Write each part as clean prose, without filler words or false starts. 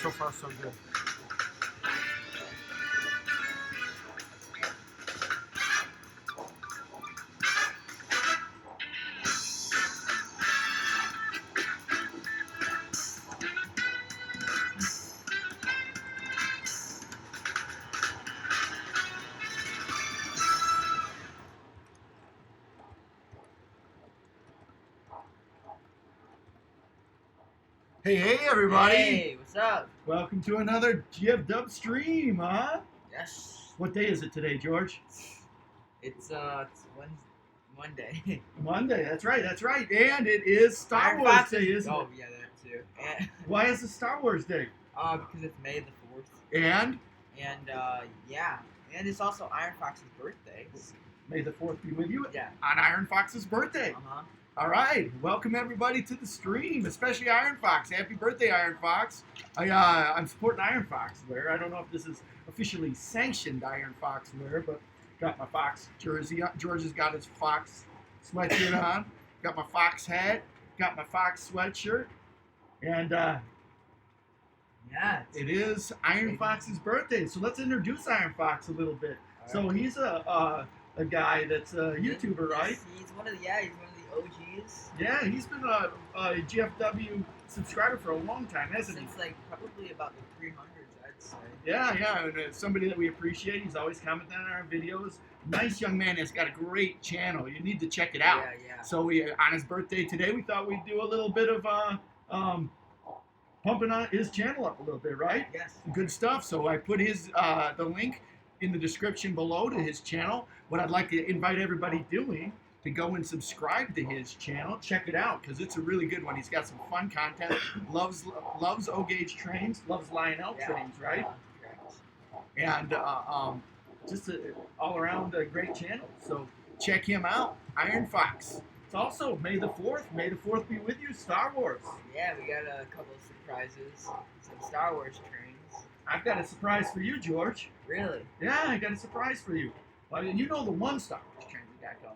So far, so good. Hey, everybody! Hey, what's up? Welcome to another GFW stream, huh? Yes. What day is it today, George? It's Monday. Monday. That's right. And it is Star Iron Wars Fox Day, isn't oh, it? yeah, that too. And, Why is it Star Wars Day? because it's May the 4th. And Yeah. And it's also Iron Fox's birthday. May the 4th be with you Yeah. on Iron Fox's birthday. Uh-huh. All right, welcome everybody to the stream, especially Iron Fox. Happy birthday, Iron Fox! I'm supporting Iron Fox wear. I don't know if this is officially sanctioned Iron Fox wear, but got my Fox jersey on. George has got his Fox sweatshirt on. Got my Fox hat. Got my Fox sweatshirt, and Yeah. it is Iron Fox's birthday. So let's introduce Iron Fox a little bit. So he's a guy that's a YouTuber, right? He's one of the OGs. Yeah, he's been a GFW subscriber for a long time, hasn't he? Since like probably about the 300s, I'd say. Yeah, and somebody that we appreciate. He's always commenting on our videos. Nice young man. Has got a great channel. You need to check it out. Yeah. So on his birthday today, we thought we'd do a little bit of pumping on his channel up a little bit, right? Yes. Good stuff. So I put his the link in the description below to his channel. What I'd like to invite everybody doing to go and subscribe to his channel. Check it out because it's a really good one. He's got some fun content. Loves O-Gauge trains. Loves Lionel trains, right? And just all around a great channel. So check him out. Iron Fox. It's also May the 4th. May the 4th be with you. Star Wars. Yeah, we got a couple of surprises. Some Star Wars trains. I've got a surprise for you, George. Really? Yeah, I got a surprise for you. Well, you know the one Star Wars train we got going.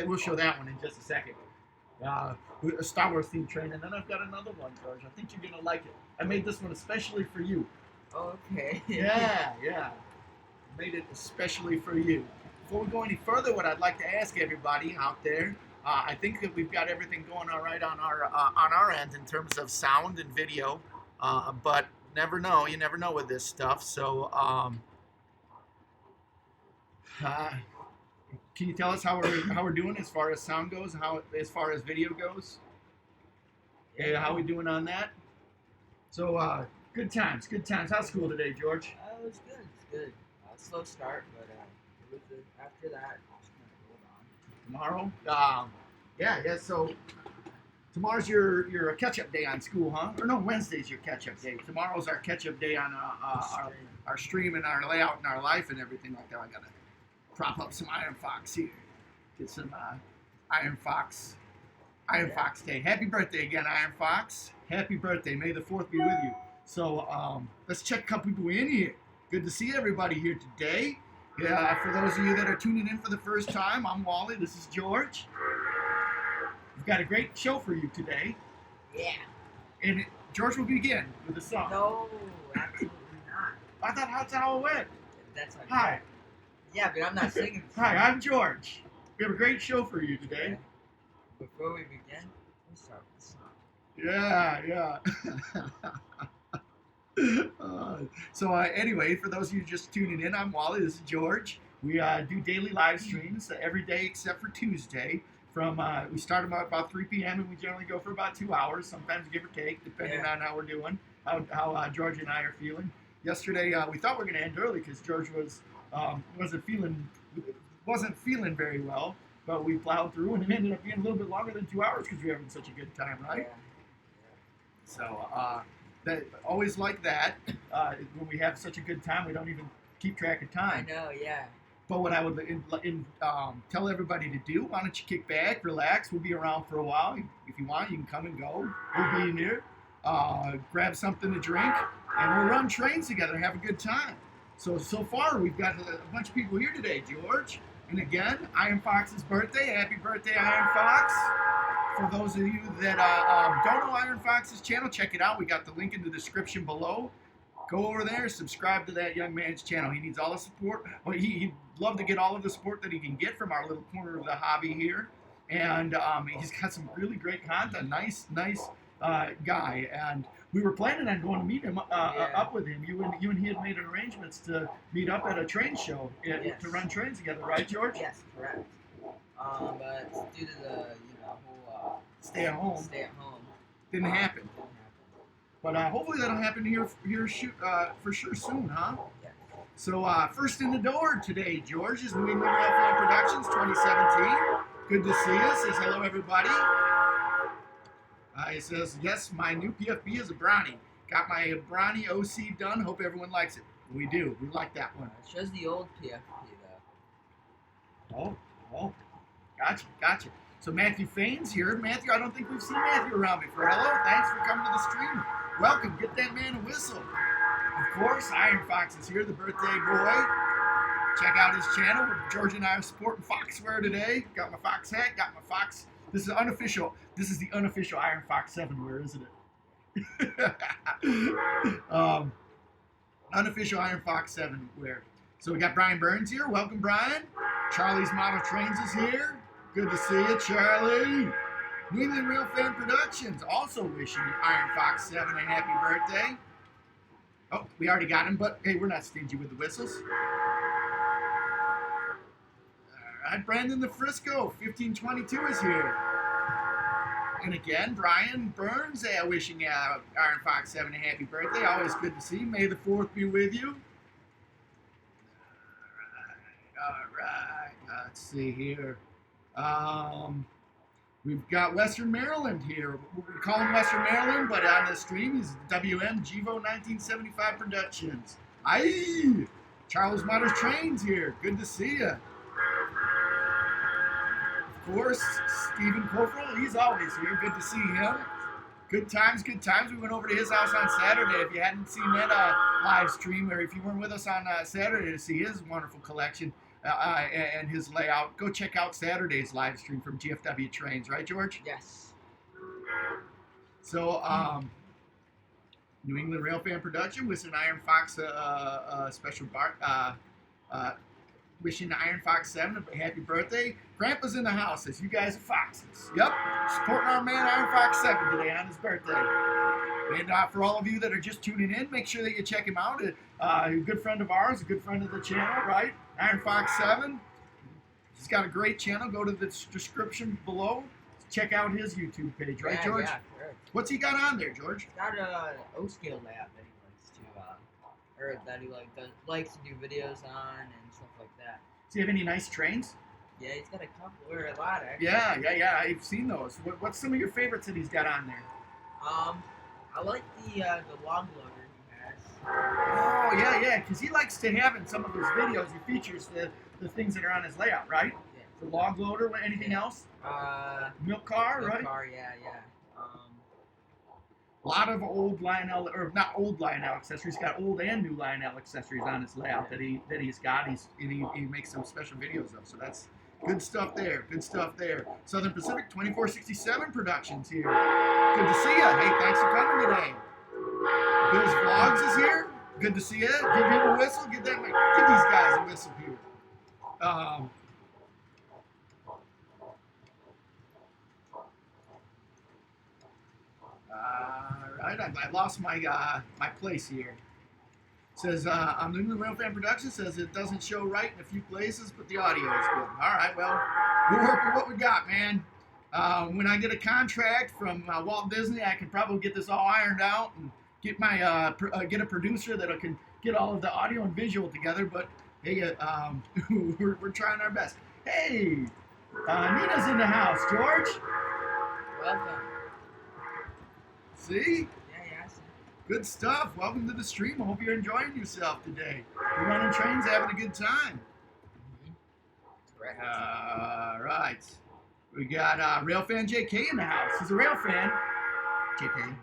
We'll show that one in just a second. A Star Wars themed train, and then I've got another one, George. I think you're gonna like it. I made this one especially for you. Okay. Yeah. Made it especially for you. Before we go any further, what I'd like to ask everybody out there, I think that we've got everything going all right on our end in terms of sound and video, but you never know with this stuff. So, can you tell us how we're doing as far as sound goes, as far as video goes? Yeah, how we doing on that? So, good times. How's school today, George? It was good. It's good. Slow start, but it was good. After that, just kind of rolled on. Tomorrow? Yeah. So tomorrow's your catch-up day on school, huh? Or no, Wednesday's your catch-up day. Tomorrow's our catch-up day on our stream and our layout and our life and everything like that. I gotta prop up some Iron Fox here. Get some Iron Fox Day. Happy birthday again, Iron Fox. Happy birthday. May the 4th be with you. So let's check a couple people in here. Good to see everybody here today. Yeah, for those of you that are tuning in for the first time, I'm Wally. This is George. We've got a great show for you today. Yeah. And George will begin with a song. No, absolutely not. I thought that's how it went. That's okay. Hi. Yeah, but I'm not singing. Hi, I'm George. We have a great show for you today. Before we begin, let's start with the song. Yeah. Anyway, for those of you just tuning in, I'm Wally. This is George. We do daily live streams every day except for Tuesday. We start about 3 p.m. and we generally go for about 2 hours, sometimes give or take, depending on how we're doing, how George and I are feeling. Yesterday, we thought we were going to end early because George wasn't feeling very well, but we plowed through and it ended up being a little bit longer than 2 hours because we were having such a good time, right? Yeah. So, that always like that. When we have such a good time, we don't even keep track of time. I know, yeah. But what I would tell everybody to do, why don't you kick back, relax. We'll be around for a while. If you want, you can come and go. We'll be in here. Grab something to drink, and we'll run trains together and have a good time. So far, we've got a bunch of people here today, George. And again, Iron Fox's birthday. Happy birthday, Iron Fox. For those of you that don't know Iron Fox's channel, check it out. We got the link in the description below. Go over there, subscribe to that young man's channel. He needs all the support. Well, he'd love to get all of the support that he can get from our little corner of the hobby here. And he's got some really great content. Nice guy. And we were planning on going to meet him up with him. You and he had made arrangements to meet up at a train show to run trains together, right, George? Yes, correct. But due to the whole stay at home, didn't happen. But hopefully that'll happen here for sure soon, huh? Yeah. So first in the door today, George, is New England Rail Fan Productions 2017. Good to see you. Says hello, everybody. He says, yes, my new PFB is a Brownie. Got my Brownie OC done. Hope everyone likes it. We do. We like that one. It shows the old PFP, though. Oh. Gotcha. So Matthew Fain's here. Matthew, I don't think we've seen Matthew around before. Hello, thanks for coming to the stream. Welcome. Get that man a whistle. Of course, Iron Fox is here, the birthday boy. Check out his channel. George and I are supporting Foxwear today. Got my Fox hat, got my Fox. This is unofficial. This is the unofficial Iron Fox 7 wear, isn't it? Unofficial Iron Fox 7 wear. So we got Brian Burns here. Welcome, Brian. Charlie's Model Trains is here. Good to see you, Charlie. New England Rail Fan Productions also wishing Iron Fox 7 a happy birthday. Oh, we already got him, but hey, we're not stingy with the whistles. All right, Brandon the Frisco, 1522 is here. And again, Brian Burns wishing Iron Fox 7 a happy birthday. Always good to see you. May the 4th be with you. All right. Let's see here. We've got Western Maryland here. We call him Western Maryland, but on the stream he's WM Givo 1975 Productions. Aye! Charles Motors Trains here. Good to see you. Of course, Stephen Corporal, he's always here. Good to see him. Good times. We went over to his house on Saturday. If you hadn't seen that live stream, or if you weren't with us on Saturday to see his wonderful collection and his layout, go check out Saturday's live stream from GFW Trains. Right, George? Yes. So, New England Rail Fan Production wishing Iron Fox special wishing Iron Fox 7 a happy birthday. Grandpa's in the house. Says, you guys are foxes. Yep. Supporting our man Iron Fox 7 today on his birthday. And for all of you that are just tuning in, make sure that you check him out. A good friend of ours, a good friend of the channel, right? Iron Fox 7. He's got a great channel. Go to the description below. Check out his YouTube page, right, George? Yeah, correct. What's he got on there, George? He's got an O-scale layout that he likes to, or that he likes to do videos on and stuff like that. Does he have any nice trains? Yeah, he's got a couple, or a lot actually. Yeah. I've seen those. What's some of your favorites that he's got on there? I like the log loader he has. Oh yeah, because he likes to have in some of his videos. He features the things that are on his layout, right? Yeah. The log loader. Anything else? Milk car, right? Milk car, yeah. A lot of old Lionel, or not old Lionel accessories. He's got old and new Lionel accessories on his layout that he's got. He makes some special videos of. So that's good stuff there. Southern Pacific 2467 Productions here. Good to see you. Hey, thanks for coming today. Bill's Vlogs is here. Good to see you. Give him a whistle. Give these guys a whistle here. All right, I lost my my place here. Says I'm New England Rail Fan Production. Says it doesn't show right in a few places, but the audio is good. All right, well, we'll work with what we got, man. When I get a contract from Walt Disney, I can probably get this all ironed out and get my get a producer that can get all of the audio and visual together. But hey, we're trying our best. Hey, Nina's in the house, George. Welcome. See? Yeah. Good stuff. Welcome to the stream. I hope you're enjoying yourself today. We're running trains, having a good time. Correct. All right. We got Railfan JK in the house. He's a rail fan. JK.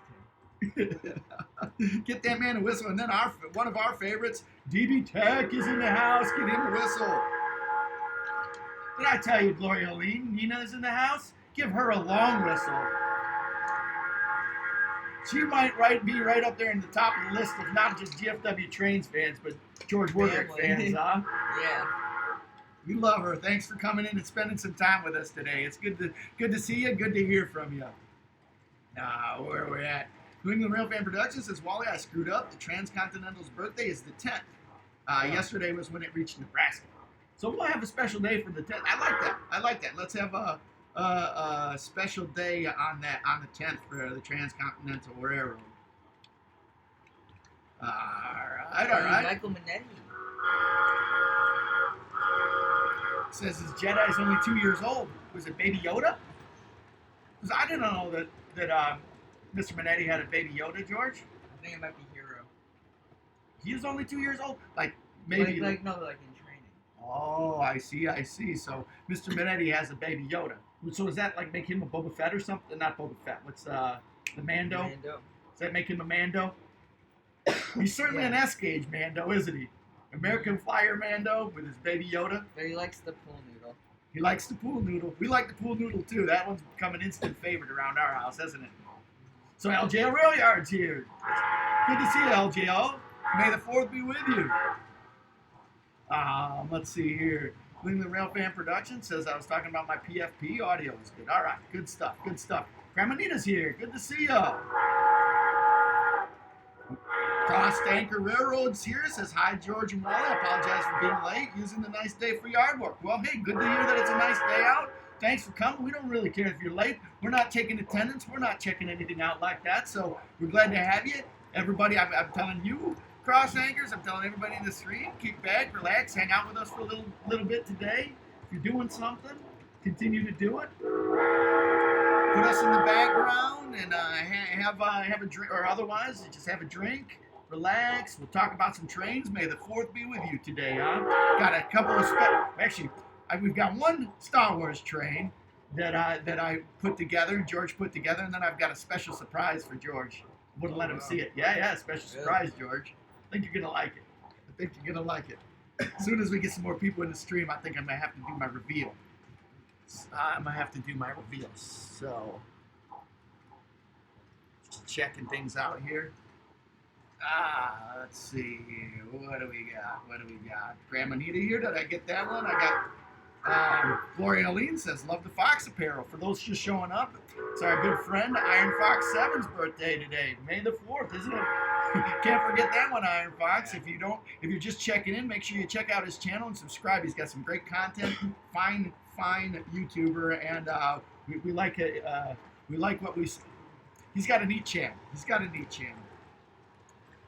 Get that man a whistle. And then one of our favorites, DB Tech, is in the house. Get him a whistle. Did I tell you, Gloria Aline, Nina is in the house? give her a long whistle. She might be right up there in the top of the list of not just GFW Trains fans, but George Woodrick fans, huh? Yeah. We love her. Thanks for coming in and spending some time with us today. It's good to see you. Good to hear from you. Where are we at? New England Railfan Productions says, Wally, I screwed up. The Transcontinental's birthday is the 10th. Yesterday was when it reached Nebraska. So we'll have a special day for the 10th. I like that. Let's have a special day on the 10th for the Transcontinental Railroad. All right. Michael Minetti says his Jedi is only 2 years old. Was it Baby Yoda? Because I didn't know that Mr. Minetti had a Baby Yoda, George. I think it might be Hero. He is only 2 years old? Like, maybe... Like in training. Oh, I see. So, Mr. Minetti has a Baby Yoda. So does that, like, make him a Boba Fett or something? Not Boba Fett. What's, the Mando? Mando. Does that make him a Mando? He's certainly an S-gauge Mando, isn't he? American Flyer Mando with his Baby Yoda. But he likes the pool noodle. He likes the pool noodle. We like the pool noodle, too. That one's become an instant favorite around our house, hasn't it? So LJO Rail Yard's here. Good to see you, LJO. May the 4th be with you. Let's see here. New England Railfan Productions says I was talking about my PFP. Audio is good. All right, good stuff. Grandma Nita's here. Good to see you. Cross Anchor Railroads here says, hi, George and Wally. I apologize for being late. Using the nice day for yard work. Well, hey, good to hear that it's a nice day out. Thanks for coming. We don't really care if you're late. We're not taking attendance. We're not checking anything out like that. So we're glad to have you. Everybody, I'm telling you, Cross Anchors, I'm telling everybody in the stream, kick back, relax, hang out with us for a little bit today. If you're doing something, continue to do it. Put us in the background and have a drink, or otherwise, just have a drink. Relax. We'll talk about some trains. May the 4th be with you today, huh? Got a couple of we've got one Star Wars train that I put together, George put together, and then I've got a special surprise for George. Wouldn't let him see it. Yeah, special surprise, George. I think you're gonna like it. As soon as we get some more people in the stream, I think I'm gonna have to do my reveal. So, just checking things out here. Let's see. What do we got? Grandma Nita here. Did I get that one? I got Gloria Aline says, love the Fox apparel. For those just showing up, it's our good friend Iron Fox 7's birthday today. May the 4th, isn't it? Can't forget that one, Iron Fox. If you're just checking in, make sure you check out his channel and subscribe. He's got some great content. Fine YouTuber, and we like it. We like what we see. He's got a neat channel.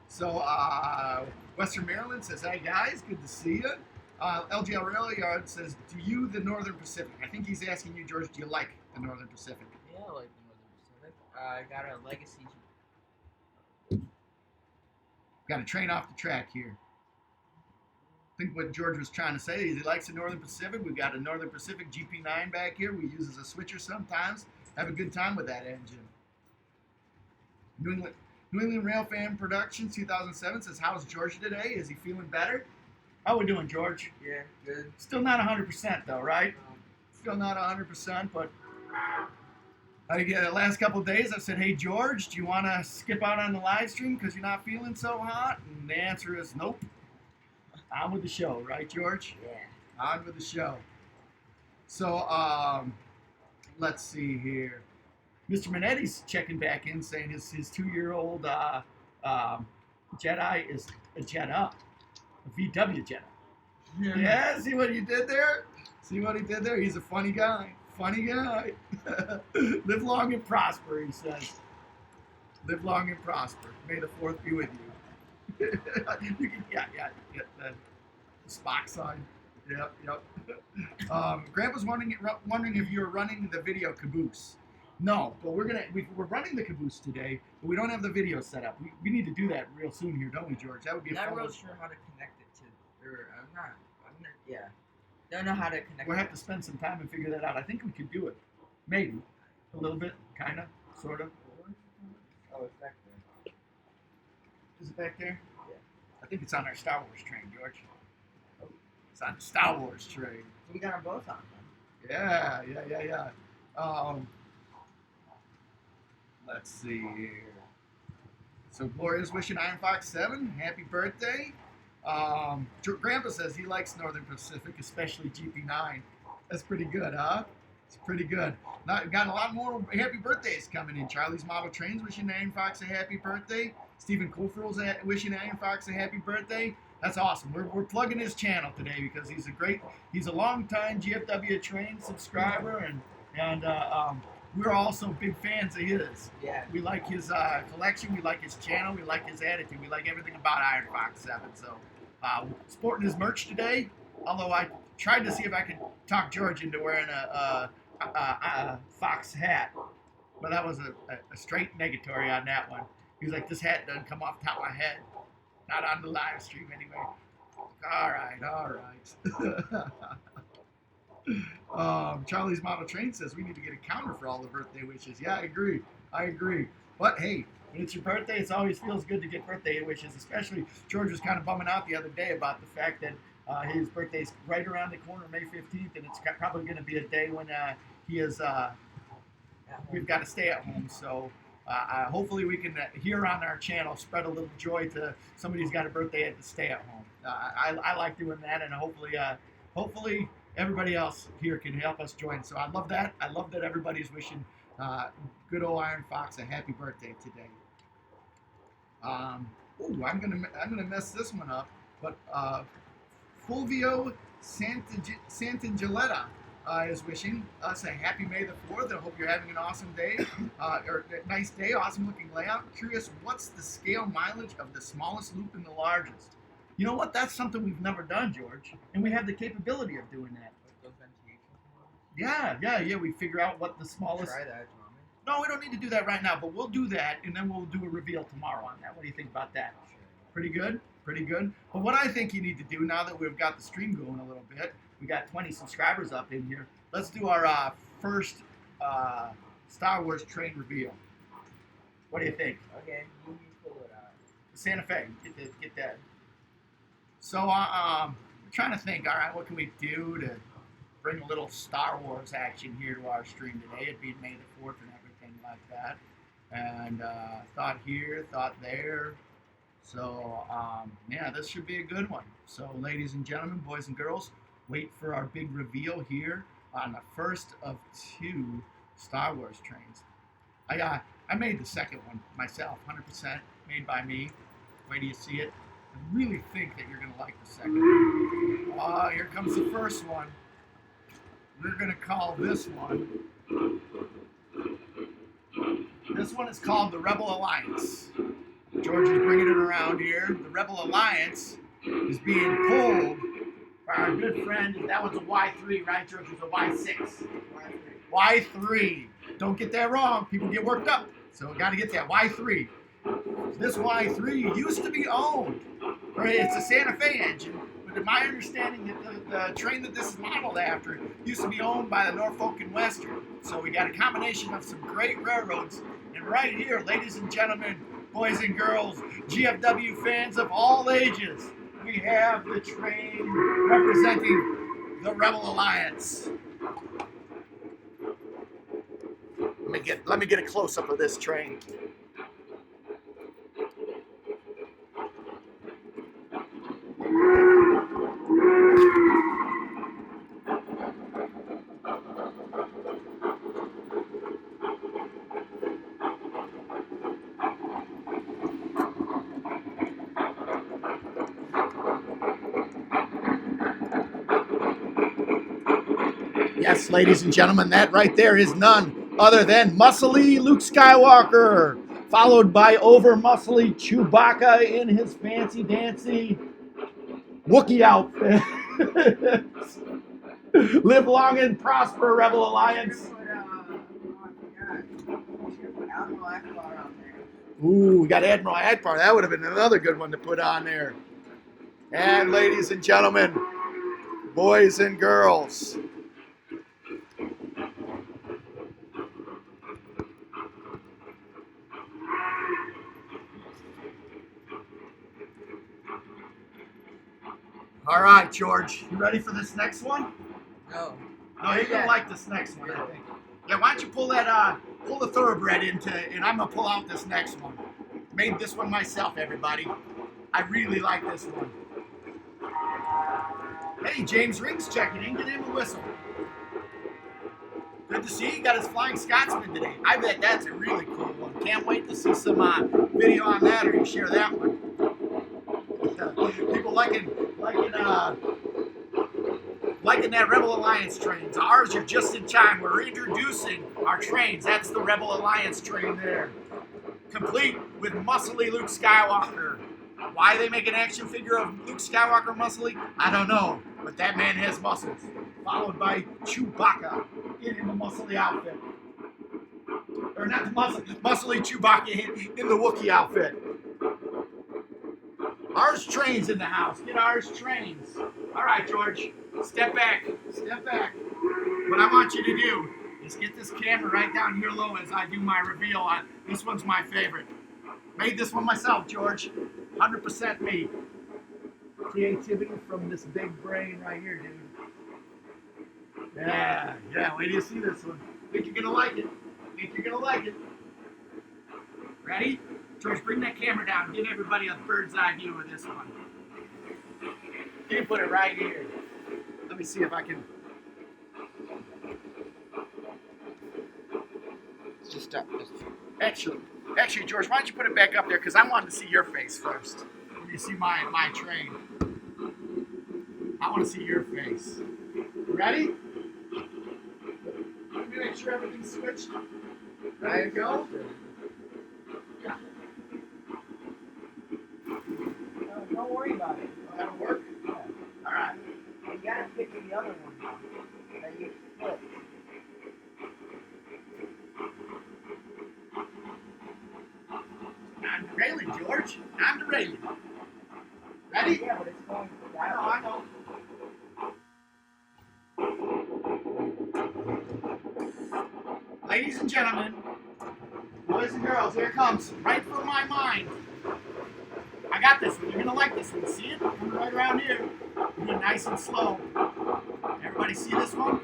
So, Western Maryland says, hey guys, good to see you. LGL Rail Yard says, do you the Northern Pacific? I think he's asking you, George, do you like the Northern Pacific? Yeah, I like the Northern Pacific. I got a Legacy. Got a train off the track here. I think what George was trying to say is he likes the Northern Pacific. We've got a Northern Pacific GP9 back here we use as a switcher sometimes. Have a good time with that engine. New England Railfan Productions 2007 says, how's George today? Is he feeling better? How we doing, George? Yeah, good. Still not 100% though, right? Still not 100%, but the last couple of days I've said, hey George, do you want to skip out on the live stream because you're not feeling so hot? And the answer is nope. On with the show, right, George? Yeah. On with the show. So, let's see here. Mr. Minetti's checking back in, saying his 2-year-old Jedi is a Jedi, a VW Jedi. Yeah, see what you did there? He's a funny guy. Live long and prosper, he says. Live long and prosper. May the 4th be with you. The Spock sign. Yep. Grandpa's wondering if you're running the video caboose. No, but we're running the caboose today, but we don't have the video set up. We need to do that real soon here, don't we, George? That would be. I'm not real sure how to connect it to. Yeah. Don't know how to connect. We'll have to spend some time and figure that out. I think we could do it, maybe, a little bit, kind of, sort of. Oh, it's back there. Is it back there? Yeah. I think it's on our Star Wars train, George. It's on the Star Wars train. So we got them both on, then. Yeah. Um, let's see here. So Gloria's wishing Iron Fox 7 happy birthday. Grandpa says he likes Northern Pacific, especially GP9. That's pretty good, huh? It's pretty good. Got a lot more happy birthdays coming in. Charlie's Model Trains wishing Iron Fox a happy birthday. Stephen Kofrel's wishing Iron Fox a happy birthday. That's awesome. We're plugging his channel today because he's a long-time GFW Train subscriber, and we're also big fans of his. Yeah. We like his collection. We like his channel. We like his attitude. We like everything about Iron Fox 7. So, sporting his merch today. Although I tried to see if I could talk George into wearing a Fox hat, but that was a straight negatory on that one. He was like, "This hat doesn't come off the top of my head. Not on the live stream anyway." All right. Charlie's Model Train says we need to get a counter for all the birthday wishes. Yeah, I agree. But hey, when it's your birthday, it always feels good to get birthday wishes. Especially George was kind of bumming out the other day about the fact that his birthday's right around the corner, May 15th, and it's probably going to be a day when he is. We've got to stay at home, so. Hopefully we can, here on our channel, spread a little joy to somebody who's got a birthday at the stay at home. I like doing that, and hopefully everybody else here can help us join. So I love that. I love that everybody's wishing good old Iron Fox a happy birthday today. I'm gonna mess this one up, but Fulvio Santangiletta is wishing us a happy May the 4th. I hope you're having an awesome day, or a nice day, awesome looking layout. Curious, what's the scale mileage of the smallest loop and the largest? You know what? That's something we've never done, George, and we have the capability of doing that. Yeah. We figure out what the smallest. Try that, No, we don't need to do that right now, but we'll do that, and then we'll do a reveal tomorrow on that. What do you think about that? Sure. Pretty good? Pretty good. But what I think you need to do now that we've got the stream going a little bit, we got 20 subscribers up in here. Let's do our first Star Wars train reveal. What do you think? Okay, you pull it out. Santa Fe, get that. So we're trying to think. All right, what can we do to bring a little Star Wars action here to our stream today? It'd be May the 4th and everything like that. And thought here, thought there. So yeah, this should be a good one. So ladies and gentlemen, boys and girls, wait for our big reveal here on the first of 2 Star Wars trains. I made the second one myself, 100% made by me. Wait till you see it. I really think that you're going to like the second one. Oh, here comes the first one. We're going to call this one. This one is called the Rebel Alliance. George is bringing it around here. The Rebel Alliance is being pulled by our good friend. That one's a Y3, right, George? It's a Y6. Y3. Don't get that wrong. People get worked up. So got to get that Y3. This Y3 used to be owned. Right? It's a Santa Fe engine. But in my understanding, the train that this is modeled after used to be owned by the Norfolk and Western. So we got a combination of some great railroads. And right here, ladies and gentlemen, boys and girls, GFW fans of all ages, we have the train representing the Rebel Alliance. Let me get a close-up of this train. Yes, ladies and gentlemen, that right there is none other than muscly Luke Skywalker, followed by over muscly Chewbacca in his fancy dancy Wookiee outfit. Live long and prosper, Rebel Alliance. Ooh, we got Admiral Akbar. That would have been another good one to put on there. And ladies and gentlemen, boys and girls, all right, George, you ready for this next one? No. No, you're going to like this next one, I think. Yeah, why don't you pull the thoroughbred into, and I'm gonna pull out this next one. Made this one myself, everybody. I really like this one. Hey, James Rings checking in. Get him a whistle. Good to see you. Got his Flying Scotsman today. I bet that's a really cool one. Can't wait to see some video on that, or you share that one. People liking that Rebel Alliance trains. Ours are just in time. We're introducing our trains. That's the Rebel Alliance train there. Complete with muscly Luke Skywalker. Why they make an action figure of Luke Skywalker muscly, I don't know. But that man has muscles. Followed by Chewbacca in a muscly outfit. Or not the muscly Chewbacca in the Wookiee outfit. Ours trains in the house. Get ours trains. All right, George. Step back. Step back. What I want you to do is get this camera right down here low as I do my reveal. This one's my favorite. Made this one myself, George. 100% me. Creativity from this big brain right here, dude. Yeah. Wait till you see this one. Think you're gonna like it. Think you're gonna like it. Ready? George, bring that camera down. Give everybody a bird's eye view of this one. You put it right here. Let me see if I can. Just up. Actually, George, why don't you put it back up there? Because I wanted to see your face first. When you see my train. I want to see your face. Ready? Let me make sure everything's switched. Ready to go? Yeah. Don't worry about it. That'll work? Yeah. All right. You gotta pick the other one that you flipped. I'm derailing, George. I'm derailing. Ready? Yeah, but it's going. I know. Ladies and gentlemen, boys and girls, here it comes. Right from my mind. I got this one. You're gonna like this one. See it? Coming right around here. We're nice and slow. Everybody see this one?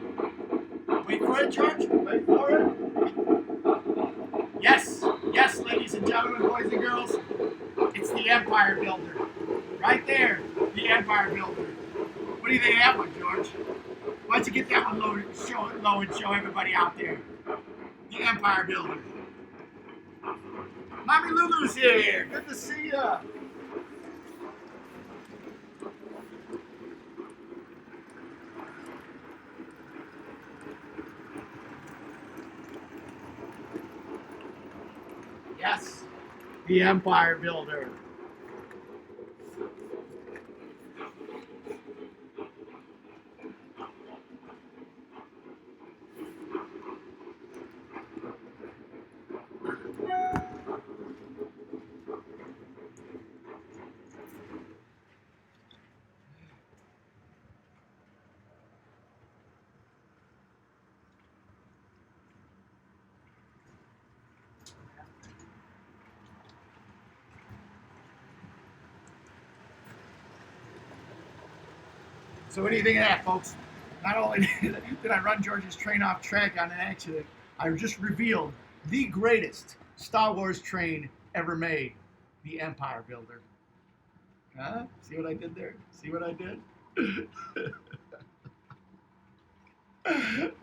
Wait for it, George. Wait for it. Yes, ladies and gentlemen, boys and girls. It's the Empire Builder. Right there, the Empire Builder. What do you think of that one, George? Why don't you get that one low and show everybody out there? The Empire Builder. Mommy Lulu's here. Good to see ya. Yes, the Empire Builder. So what do you think of that, folks? Not only did I run George's train off track on an accident, I just revealed the greatest Star Wars train ever made, the Empire Builder. Huh? See what I did there? See what I did?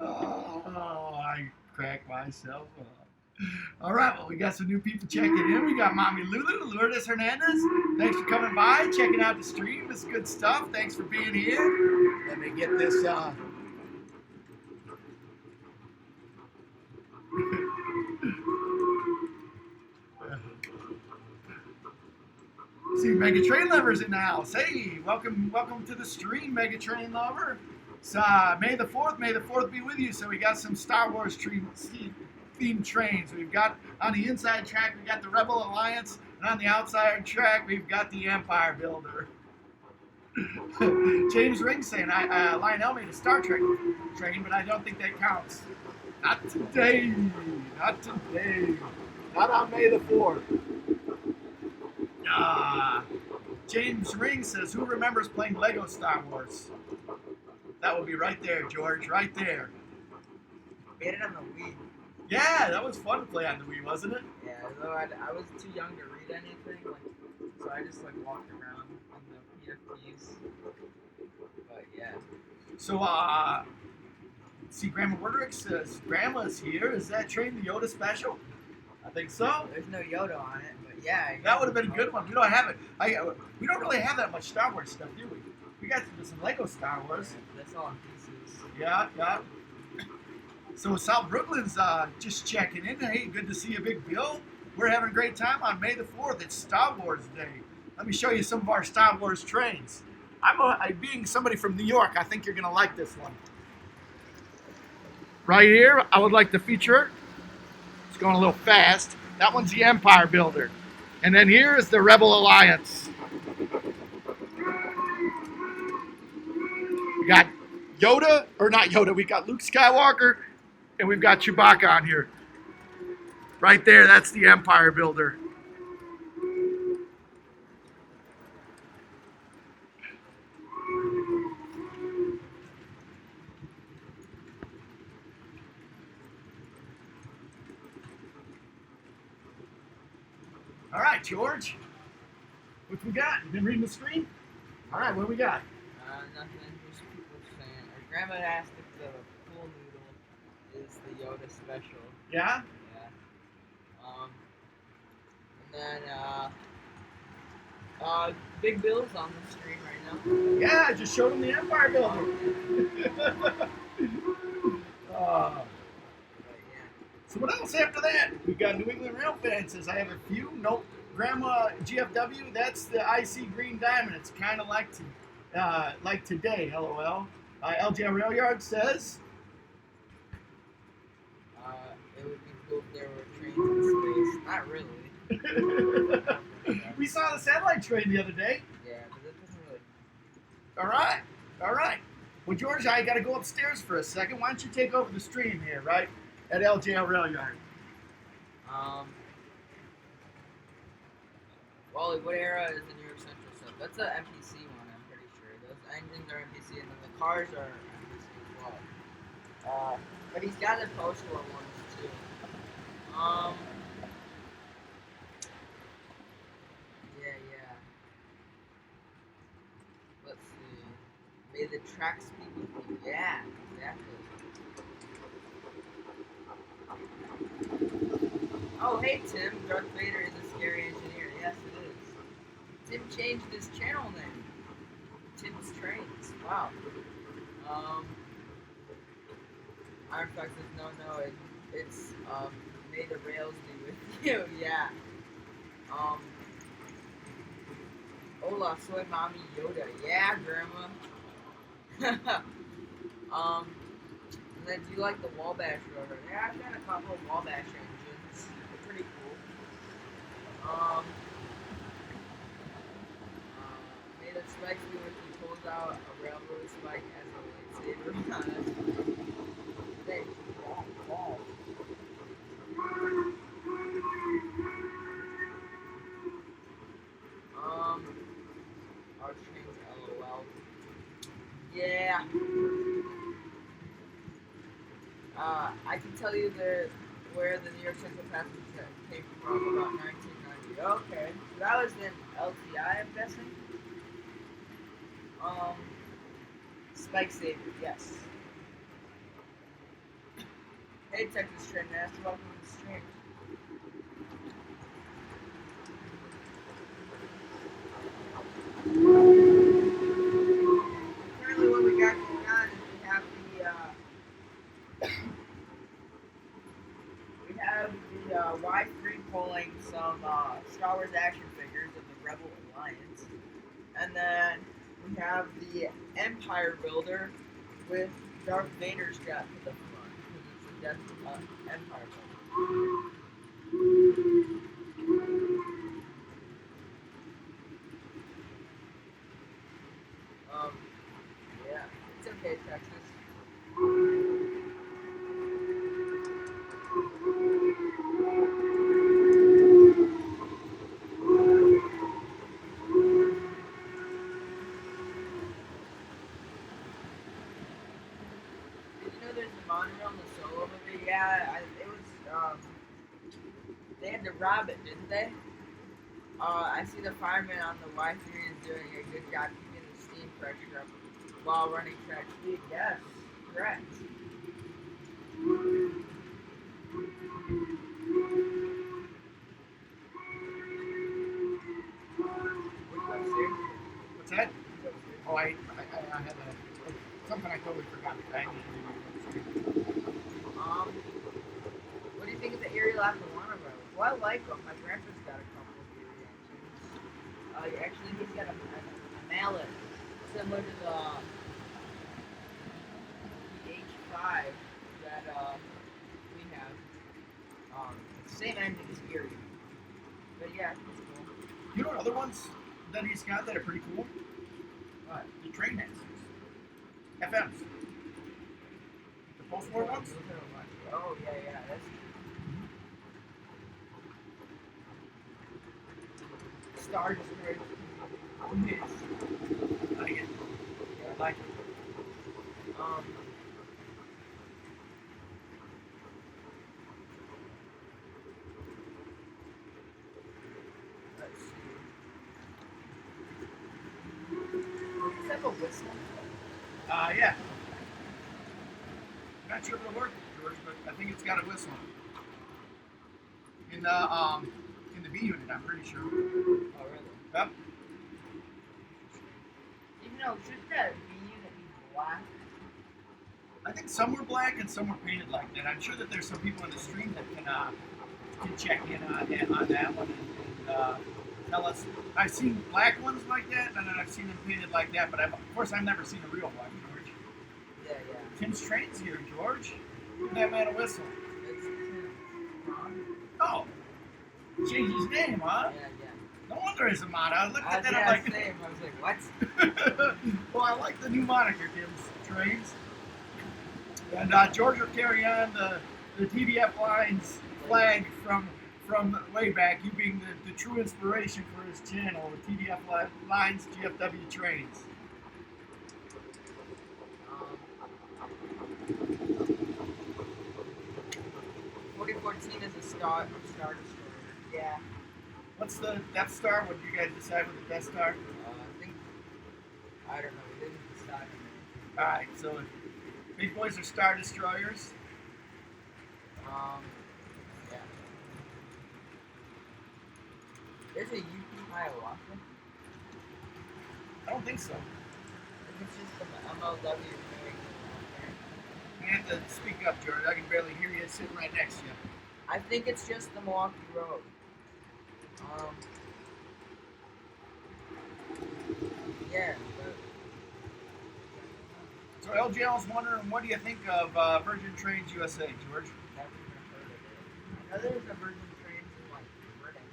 Oh, I cracked myself up. All right, well, we got some new people checking in. We got Mommy Lulu, Lourdes Hernandez. Thanks for coming by, checking out the stream. This is good stuff. Thanks for being here. Let me get this. See, Mega Train Lover's in the house. Hey, welcome to the stream, Mega Train Lover. It's May the 4th be with you. So we got some Star Wars themed trains. We've got on the inside track, we got the Rebel Alliance, and on the outside track, we've got the Empire Builder. James Ring saying, Lionel made a Star Trek train, but I don't think that counts. Not today. Not today. Not on May the 4th. James Ring says, who remembers playing Lego Star Wars? That would be right there, George, right there. made it on the Wii. Yeah, that was fun to play on the Wii, wasn't it? Yeah, although I was too young to read anything, like, so I just like walked around on the PFPs. But yeah. So, see, Grandma Woodrick says Grandma's here. Is that train the Yoda special? I think so. There's no Yoda on it, but yeah. That would have been a good one. We don't have it. We don't really have that much Star Wars stuff, do we? We got some Lego Star Wars. Yeah, that's all in pieces. Yeah, yeah. So South Brooklyn's just checking in. Hey, good to see you, Big Bill. We're having a great time on May the 4th. It's Star Wars Day. Let me show you some of our Star Wars trains. Being somebody from New York, I think you're going to like this one. Right here, I would like to feature. It's going a little fast. That one's the Empire Builder. And then here is the Rebel Alliance. We got Yoda, or not Yoda, we got Luke Skywalker, and we've got Chewbacca on here. Right there, that's the Empire Builder. All right, George. What we got? You been reading the screen? All right, what we got? Nothing. Just people saying. Our grandma asked if the pool noodle is the Yoda special. Yeah? Yeah. And then Big Bill's on the screen right now. Yeah, I just showed him the Empire Builder. But yeah. So what else after that? We got New England Rail Fan says, I have a few. Nope. Grandma GFW, that's the IC Green Diamond. It's kind of like today, LOL. LJ Rail Yard says, It would be cool if there were trains in space. Not really. we saw the satellite train the other day. Yeah, but that doesn't really. All right. All right. Well, George, I got to go upstairs for a second. Why don't you take over the stream here, right? At LJL Rail Yard. Wally, what era is the New York Central stuff? That's an MPC one, I'm pretty sure. Those engines are MPC, and then the cars are MPC as well. But he's got the postal ones too. Yeah. Let's see. May the tracks be with you. Yeah, exactly. Oh, hey Tim, Darth Vader is a scary engineer. Yes, it is. Tim changed his channel name. Tim's Trains. Wow. Ironfox says no, it's may the rails be with you. Yeah. Hola, soy mommy Yoda. Yeah, grandma. And then do you like the Wabash rotor? Yeah, I've got a couple of Wabash engines. They're pretty cool. May the spikes be with you pulls out a railroad spike as a lightsaber. They fall. Our trains LOL. Yeah. I can tell you where the New York Central Passenger came from about 1990. Okay. So that was in LTI, I'm guessing. Spike Saver, yes. Hey, Texas Train Master, welcome to the stream. Currently, what we got going on is we have the Y3 pulling some Star Wars action figures of the Rebel Alliance, and then we have the Empire Builder with Darth Vader's got to the front because it's the Empire Builder. Yeah, it's okay, Texas. Did you know there's a monorail in the Solo movie? they had to rob it, didn't they? I see the fireman on the Y3 is doing a good job keeping the steam pressure up while running track speed. Yes, correct. What's upstairs? What's that? What's upstairs? Oh, I had something I totally forgot. What do you think of the Erie Lackawanna Road? Well, I like them. My grandpa's got a couple of Erie engines. Actually, he's got a mallet similar to the H5 that we have. Same engine as Erie. But yeah, it's cool. You know what other ones that he's got that are pretty cool? What? The train dancers. FMs. The post-war ones? Oh, yeah, that's Star Destroyer. I like it. I like it. Let's see. Does it have a whistle? Yeah. I'm not sure if it'll work, George, but I think it's got a whistle. In the B unit, I'm pretty sure. Oh, really? Yep. Even though, shouldn't that B unit be black? I think some were black and some were painted like that. I'm sure that there's some people in the stream that can check in on that one and tell us. I've seen black ones like that, and then I've seen them painted like that, but of course I've never seen a real one, George. Yeah. Tim's Train's here, George. Give that man a whistle. It's Tim. Oh, changed his name, huh? Yeah. No wonder it's a moniker. I looked at that, Yeah, I'm like, same. I was like, what? well, I like the new moniker, Tim's Trains. And George will carry on the TDF Lines flag from way back, you being the true inspiration for his channel, the TDF Lines GFW Trains. 4014 is a Star Destroyer. Yeah. What's the Death Star? What did you guys decide with the Death Star? I don't know. We didn't decide. Alright, so these boys are Star Destroyers. Yeah. There's a UP Hiawatha. I don't think so. I think it's just the MLW doing You have to speak up, George. I can barely hear you sitting right next to you. I think it's just the Milwaukee Road. Yeah, but So LJL's wondering, what do you think of Virgin Trains USA, George? never even heard of it. I know there's a Virgin Trains in like Britain.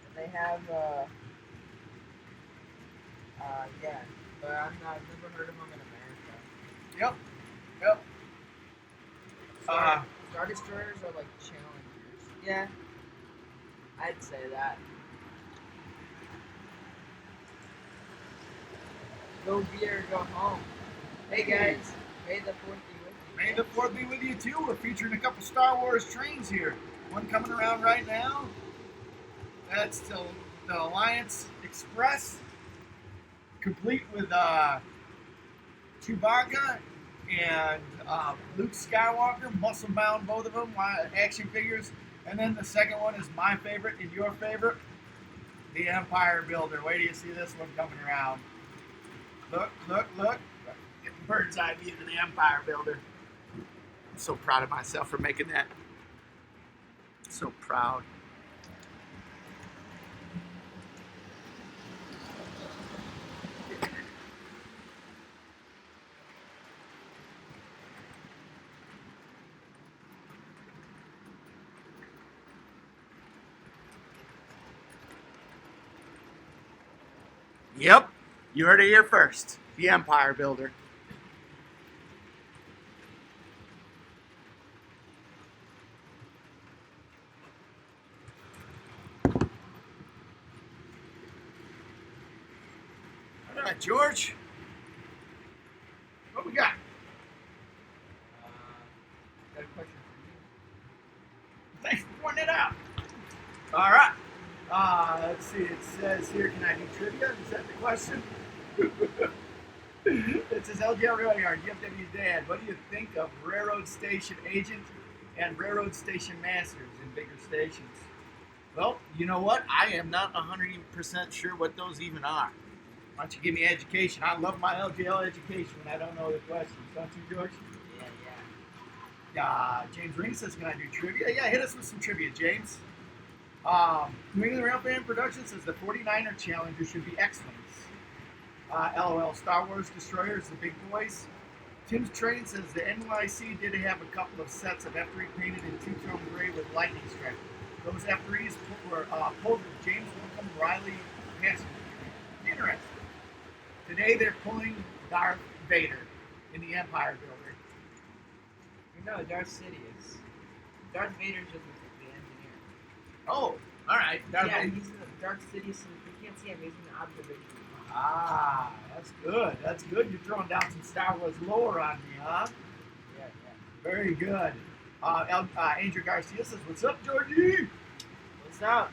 And they have yeah, but I've never heard of them in America. Yep. Star Destroyers are like challengers. Yeah, I'd say that. Go beer, go home. Hey guys, may the 4th be with you. May the 4th be with you too. We're featuring a couple Star Wars trains here. One coming around right now. That's the Alliance Express, complete with Chewbacca and Luke Skywalker, muscle bound, both of them, action figures. And then the second one is my favorite and your favorite, the Empire Builder. Wait till you see this one coming around. Look. Getting bird's eye view of the Empire Builder. I'm so proud of myself for making that. So proud. Yep, you heard it here first. The Empire Builder. All right, George. What we got? Got a question Thanks for pointing it out. All right. Let's see. It says here, can I do trivia? Is that the question? It says LGL Rail Yard, GFW's dad. What do you think of railroad station agent and railroad station masters in bigger stations? Well, you know what? I am not 100% sure what those even are. Why don't you give me education? I love my LGL education when I don't know the questions. Don't you, George? Yeah. James Ring says, can I do trivia? Yeah, hit us with some trivia, James. New England Railfan Production says the 49er Challenger should be X-Wings. LOL, Star Wars Destroyers, the big boys. Tim's Train says the NYC did have a couple of sets of F3 painted in two-tone gray with lightning strike. Those F3s were pulled with James Wickham Riley passenger train. Interesting. Today they're pulling Darth Vader in the Empire Builder. You know, Darth Sidious. Darth Vader's just the engineer. Oh, all right. Yeah, he's in the Darth Sidious. You can't see him. He's in the observation. Ah, that's good. That's good. You're throwing down some Star Wars lore on me, huh? Yeah. Very good. Andrew Garcia says, "What's up, Georgie?" What's up?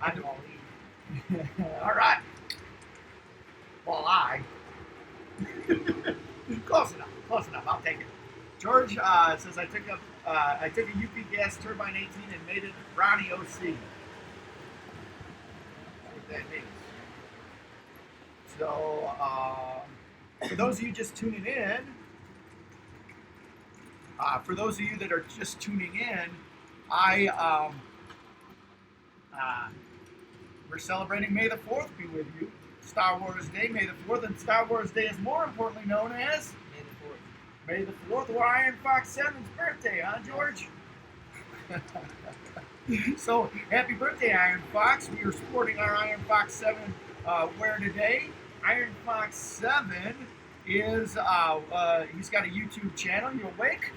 I'm Wally. all right. Well, close enough. Close enough. I'll take it. George says, "I took a UP gas turbine 18 and made it Ronnie OC." That's what that means. So, for those of you just tuning in, we're celebrating May the 4th be with you. Star Wars Day, May the 4th, and Star Wars Day is more importantly known as May the 4th, or Iron Fox 7's birthday, huh, George? So, happy birthday, Iron Fox. We are sporting our Iron Fox 7 wear today. Iron Fox 7 is, he's got a YouTube channel. You awake?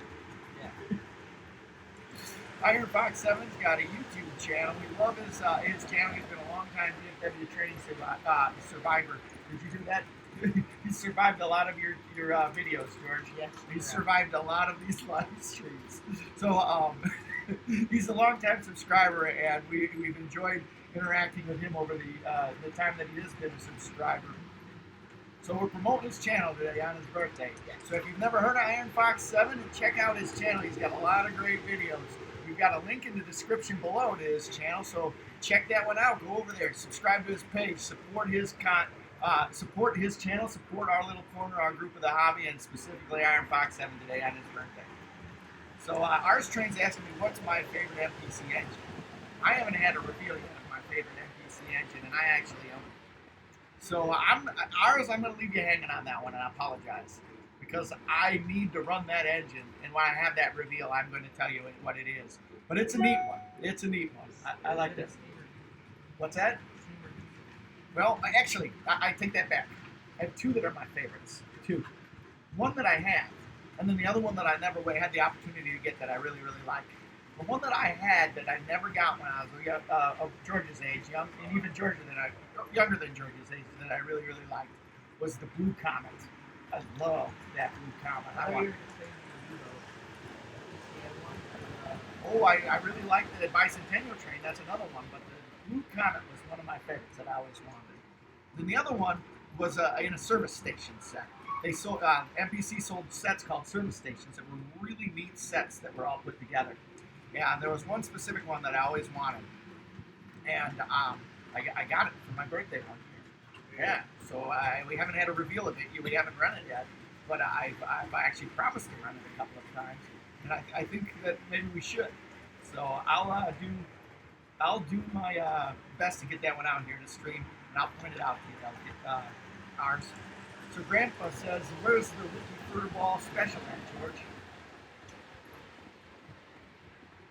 Yeah. Iron Fox 7's got a YouTube channel. We love his channel. He's been a long time DFW training survivor. Did you do that? He survived a lot of your videos, George. Yes. He survived a lot of these live streams. So he's a long-time subscriber, and we've enjoyed interacting with him over the time that he has been a subscriber. So we're promoting his channel today on his birthday. So if you've never heard of Iron Fox 7, check out his channel. He's got a lot of great videos. We've got a link in the description below to his channel, so check that one out. Go over there, subscribe to his page, support his channel, support our little corner, our group of the hobby, and specifically Iron Fox 7 today on his birthday. So Ars Train's asking me what's my favorite MPC engine. I haven't had a reveal yet of my favorite MPC engine, and I actually own it. So I'm going to leave you hanging on that one, and I apologize, because I need to run that engine, and when I have that reveal, I'm going to tell you what it is. But it's a neat one. It's a neat one. I like this. What's that? Well, I take that back. I have two that are my favorites. Two. One that I have, and then the other one that I never had the opportunity to get that I really, really like. The one that I had that I never got when I was of George's age, younger than George's age, that I really, really liked, was the Blue Comet. I love that Blue Comet. I really liked the Bicentennial Train. That's another one, but the Blue Comet was one of my favorites that I always wanted. Then the other one was in a service station set. They sold MPC sold sets called service stations that were really neat sets that were all put together. And there was one specific one that I always wanted, and I got it for my birthday one year. Yeah, so we haven't had a reveal of it. We haven't run it yet, but I've actually promised to run it a couple of times, and I think that maybe we should. So I'll do my best to get that one out here to stream, and I'll point it out to you. I'll get ours. So Grandpa says, "Where's the Ricky Furball special at, George?"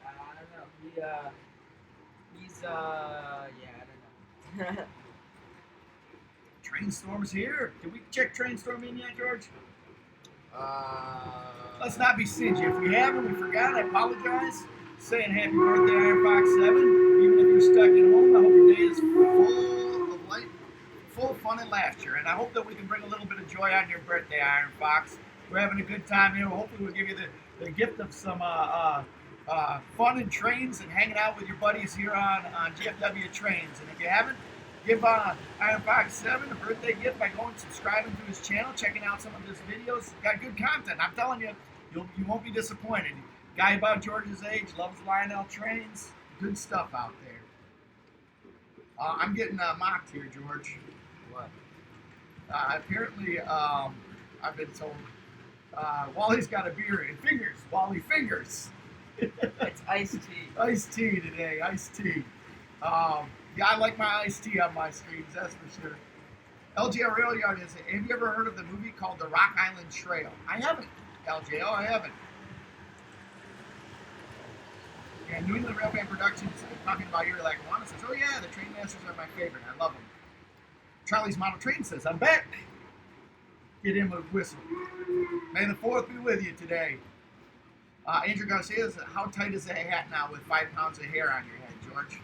I don't know. He's I don't know. Trainstorm's here. Did we check Trainstorm in yet, George? Let's not be stingy. If we haven't, we forgot. I apologize. Saying happy birthday, Iron Fox 7. Even if you're stuck at home, I hope your day is full of light, full of fun and laughter. And I hope that we can bring a little bit of joy on your birthday, Iron Fox. We're having a good time here. Hopefully we'll give you the gift of some fun and trains and hanging out with your buddies here on GFW Trains. And if you haven't, give Iron Fox 7 a birthday gift by going and subscribing to his channel, checking out some of his videos. He's got good content. I'm telling you, you won't be disappointed. Guy about George's age, loves Lionel trains. Good stuff out there. I'm getting mocked here, George. What? Apparently, I've been told Wally's got a beer in fingers. Wally fingers. It's iced tea. Iced tea today. Iced tea. Yeah, I like my iced tea on my streams. That's for sure. LJ Aurelian is. Have you ever heard of the movie called The Rock Island Trail? I haven't. LJ, I haven't. Yeah, New England Railband Productions talking about Erie Lackawanna says, oh yeah, the Train Masters are my favorite. I love them. Charlie's Model Train says, I'm back. Get in with a whistle. May the 4th be with you today. Andrew Garcia says, how tight is that hat now with 5 pounds of hair on your head, George?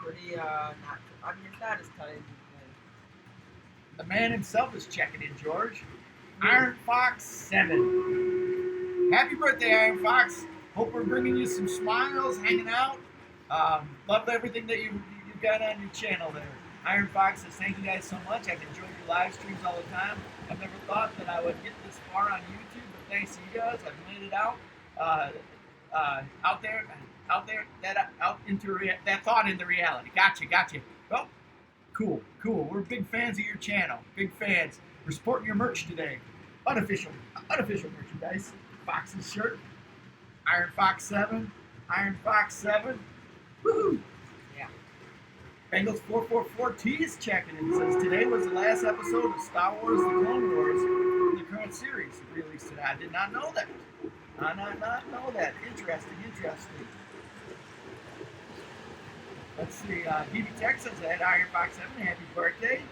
Pretty, not, I mean, it's not as tight as you think. The man himself is checking in, George. Iron Fox 7. Happy birthday, Iron Fox. Hope we're bringing you some smiles, hanging out. Love everything that you've got on your channel there. Iron Fox says, thank you guys so much. I've enjoyed your live streams all the time. I've never thought that I would get this far on YouTube, but thanks to you guys, I've made it out. That thought into reality. Gotcha. Well, cool. We're big fans of your channel. Big fans. We're sporting your merch today. Unofficial merchandise. Fox's shirt. Iron Fox 7. Woohoo! Yeah. Bengals 444T is checking in. Says today was the last episode of Star Wars: The Clone Wars in the current series released today. I did not know that. I did not know that. Interesting. Let's see. BB Tech says that Iron Fox 7, happy birthday.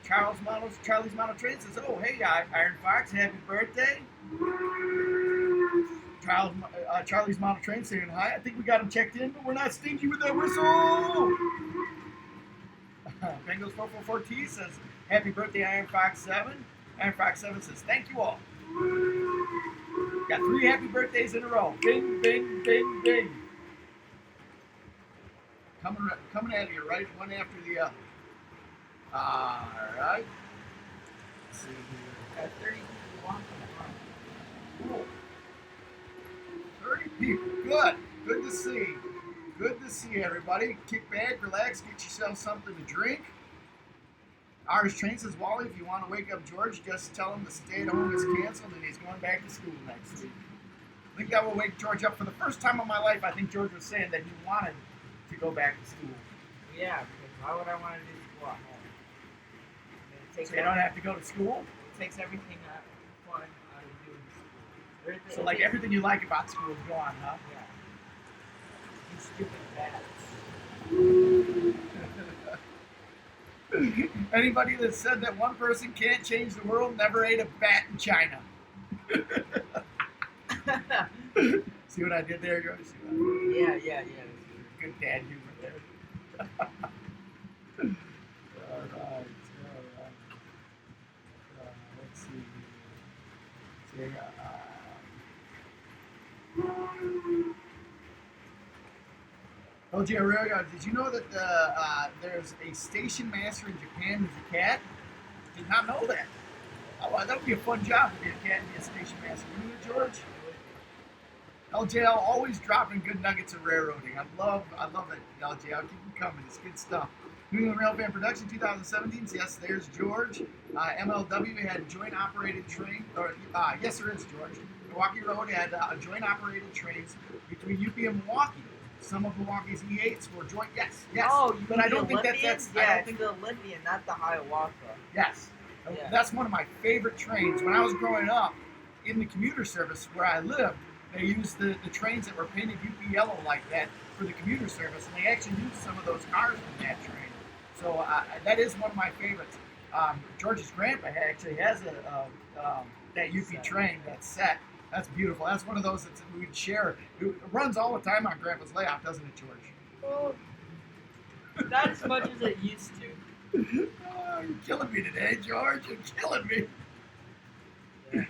Charlie's Model Train says, oh, hey, Iron Fox, happy birthday. Charlie's Model Train saying hi. I think we got him checked in, but we're not stingy with that whistle. Bengals 444T says, happy birthday, Iron Fox 7. Iron Fox 7 says, thank you all. Got 3 happy birthdays in a row. Bing, bing, bing, bing. Coming at you, right? One after the other. All right. Let's see here. Got 30 people watching. Cool. 30 people. Good. Good to see. Good to see everybody. Kick back, relax, get yourself something to drink. Irish Train says, Wally, if you want to wake up George, just tell him the stay at home is canceled and he's going back to school next week. I think that will wake George up. For the first time in my life, I think George was saying that he wanted to go back to school. Yeah, because why would I want to do school at home? So they don't have to go to school? It takes everything fun out of doing school. So like everything you like about school is gone, huh? Yeah. You stupid bats. Anybody that said that one person can't change the world never ate a bat in China. See what I did there, George? Yeah. Good dad humor there. All right. Let's see. LJ Aurelio, did you know that there's a station master in Japan who's a cat? Did not know that. Oh, that would be a fun job to be a cat and be a station master. Wouldn't it, George? LJL always dropping good nuggets of railroading. I love it, LJL. Keep them coming. It's good stuff. New England Railband Production 2017. Yes, there's George. MLW had joint operated train. Yes, there is George. Milwaukee Road had joint operated trains between UP and Milwaukee. Some of Milwaukee's E8s were joint. Yes. Oh, you but mean I don't the think Olympian? that's. Yeah, I don't it's think the Olympian, not the Hiawatha. Yes. Yeah. That's one of my favorite trains. When I was growing up in the commuter service where I lived, they used the trains that were painted UP yellow like that for the commuter service, and they actually used some of those cars from that train. So that is one of my favorites. George's grandpa actually has that UP train that's set. That's beautiful. That's one of those that we'd share. It runs all the time on Grandpa's layout, doesn't it, George? Well, not as much as it used to. Oh, you're killing me today, George. You're killing me. Yeah.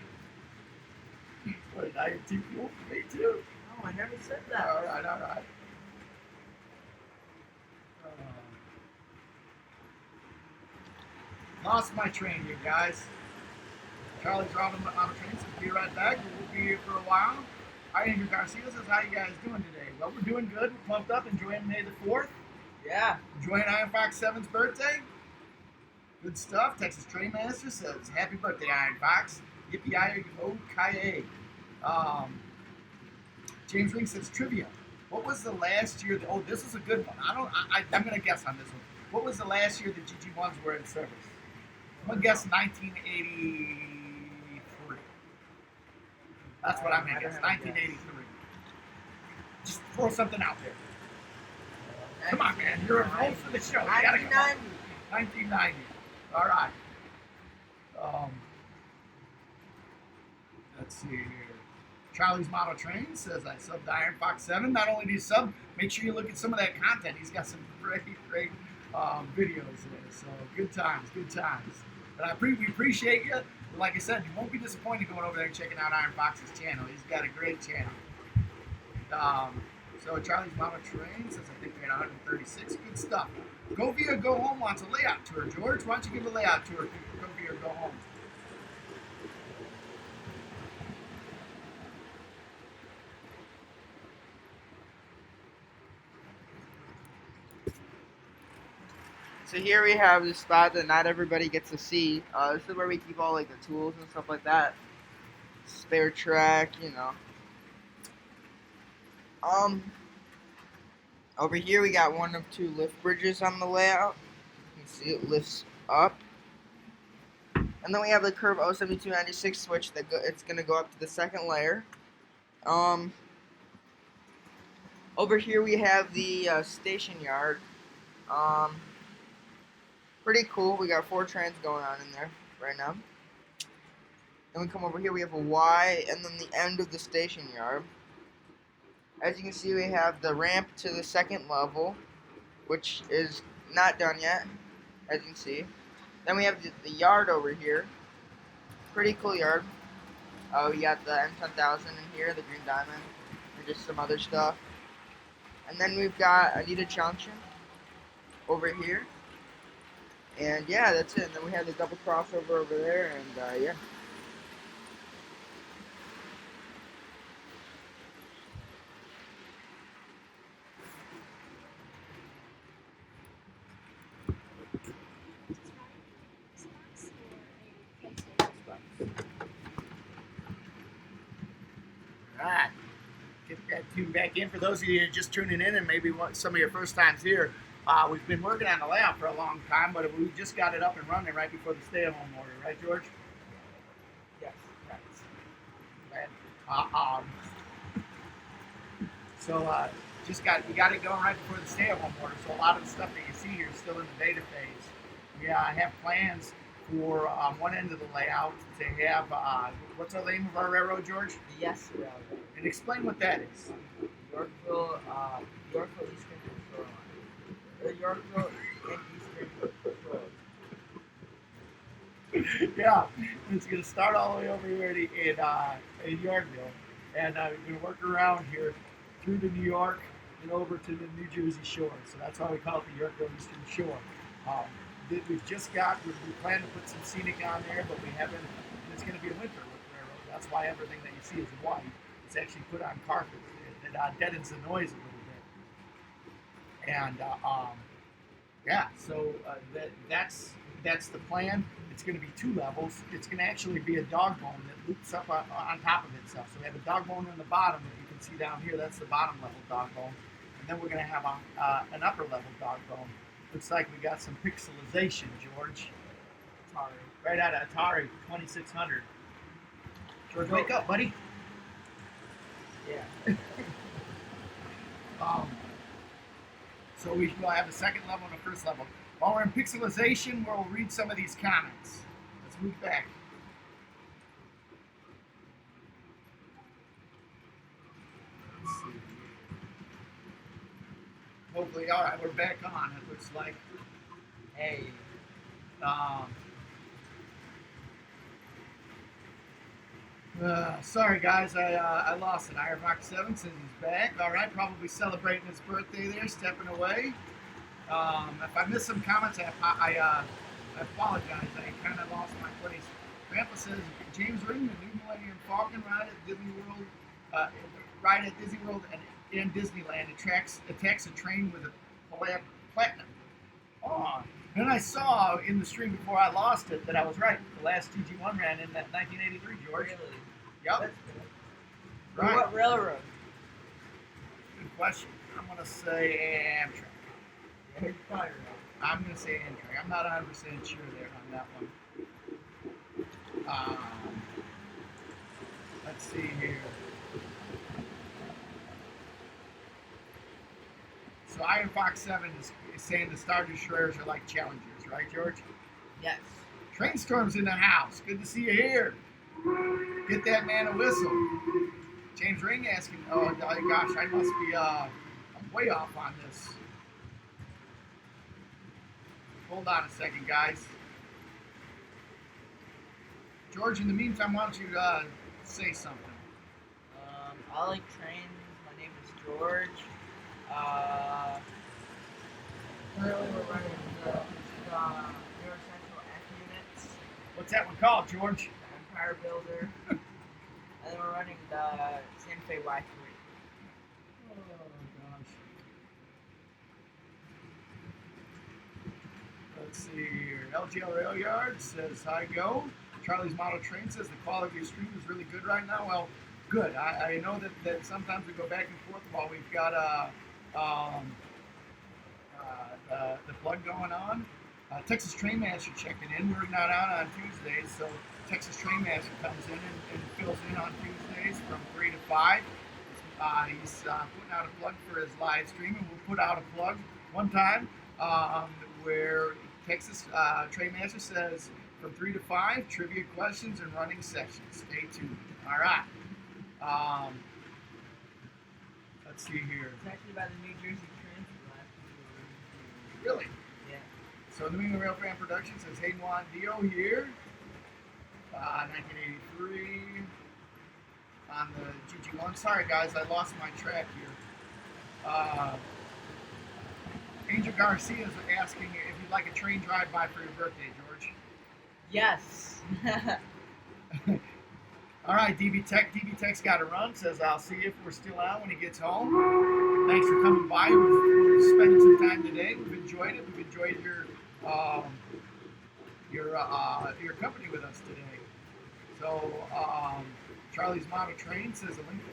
But now you're too cool for me too. No, I never said that. All right, all right. Lost my train here, guys. Charlie's Robin on the train, so we'll be right back. We'll be here for a while. Hi, Andrew Garcia says, how you guys doing today? Well, we're doing good. We're pumped up, enjoying May the 4th. Yeah. Enjoying Iron Fox 7's birthday. Good stuff. Texas Train Master says, happy birthday, Iron Fox. Yippee-yi-oh-ki-yay. James Ring says, trivia. What was the last year? Oh, this is a good one. I'm going to guess on this one. What was the last year the GG1s were in service? I'm going to guess 1983. That's what I'm going to guess. 1983. Just throw something out there. Come on, man. You're a host of the show. You gotta come on. 1990. All right. Let's see here. Charlie's Model Train says, I subbed to Iron Fox 7. Not only do you sub, make sure you look at some of that content. He's got some great videos there. So good times, good times. But we appreciate you. But like I said, you won't be disappointed going over there and checking out Iron Fox's channel. He's got a great channel. So Charlie's Model Train says, I think we're at 136. Good stuff. Go Via Go Home wants a layout tour. George, why don't you give a layout tour for Go Via Go Home? So here we have the spot that not everybody gets to see. This is where we keep all like the tools and stuff like that. Spare track, you know. Over here we got one of two lift bridges on the layout. You can see it lifts up. And then we have the curve 07296 switch that it's going to go up to the second layer. Over here we have the station yard. Pretty cool. We got 4 trains going on in there right now. Then we come over here, we have a Y and then the end of the station yard. As you can see, we have the ramp to the second level, which is not done yet, as you can see. Then we have the yard over here. Pretty cool yard. We got the M10000 in here, the Green Diamond, and just some other stuff. And then we've got Anita Junction over here. And yeah, that's it. And then we have the double crossover over there, and yeah. Alright, get that tune back in. For those of you who are just tuning in and maybe some of your first times here, we've been working on the layout for a long time, but we just got it up and running right before the stay-at-home order, right, George? Yes, right. So we got it going right before the stay-at-home order. So a lot of the stuff that you see here is still in the beta phase. We have plans for one end of the layout to have what's the name of our railroad, George? The Yes Railroad. And explain what that is. Yorkville Eastern Shore Line. The Yorkville and Eastern Shore. Yeah, it's going to start all the way over here in Yorkville, and we're going to work around here through to New York and over to the New Jersey shore. So that's why we call it the Yorkville Eastern Shore. We plan to put some scenic on there, but we haven't. It's going to be a winter railroad. That's why everything that you see is white. It's actually put on carpet. It deadens the noise a little bit. And yeah, so that's the plan. It's going to be 2 levels. It's going to actually be a dog bone that loops up on top of itself. So we have a dog bone in the bottom that you can see down here. That's the bottom level dog bone. And then we're going to have an upper level dog bone. Looks like we got some pixelization, George. Atari. Right out of Atari 2600. George, wake up, buddy. Yeah. So we'll have the second level and the first level. While we're in pixelization, we'll read some of these comments. Let's move back. Let's see. Hopefully, all right, we're back on. It looks like. Hey. Sorry guys, I lost it. Iron Fox 7 says he's back. All right, probably celebrating his birthday there, stepping away. If I missed some comments, I apologize. I kind of lost my place. Grandpa says James Ring, the new Millennium Falcon ride at Disney World, and in Disneyland attacks a train with a platinum. Oh, then I saw in the stream before I lost it that I was right. The last GG1 ran in that 1983, George. Really? Yep. That's good. Right. What railroad? Good question. I'm gonna say Amtrak. Yeah, you're probably right. I'm gonna say Amtrak. I'm not 100% sure there on that one. Let's see here. So Iron Fox 7 is saying the Star Destroyers are like Challengers, right, George? Yes. Trainstorm's in the house. Good to see you here. Get that man a whistle. James Ring asking, oh gosh, I must be I'm way off on this. Hold on a second, guys. George, in the meantime, why don't you say something? I like trains. My name is George. Currently we're running the Neuro Central F units, What's that one called, George? the Empire Builder, and then we're running the Santa Fe Y3. Oh, gosh. Let's see here. LGL Rail Yard says, hi, go. Charlie's Model Train says, the quality of your stream is really good right now. Well, good. I know that sometimes we go back and forth while we've got the plug going on. Texas Trainmaster checking in. We're not out on Tuesdays, so Texas Trainmaster comes in and fills in on Tuesdays from 3 to 5. He's putting out a plug for his live stream, and we'll put out a plug one time where Texas Trainmaster says from 3 to 5, trivia questions and running sessions. Stay tuned. All right. Let's see here. It's actually by the New Jersey Transit Line. Really? Yeah. So New England Railfan Productions says, hey, Juan Dio here. 1983 on the GG1. Sorry, guys, I lost my track here. Angel Garcia is asking if you'd like a train drive-by for your birthday, George. Yes. All right, DB Tech's got to run. Says, I'll see if we're still on when he gets home. Thanks for coming by. We're spending some time today. We've enjoyed it. We've enjoyed your company with us today. So, Charlie's Model Train says a link to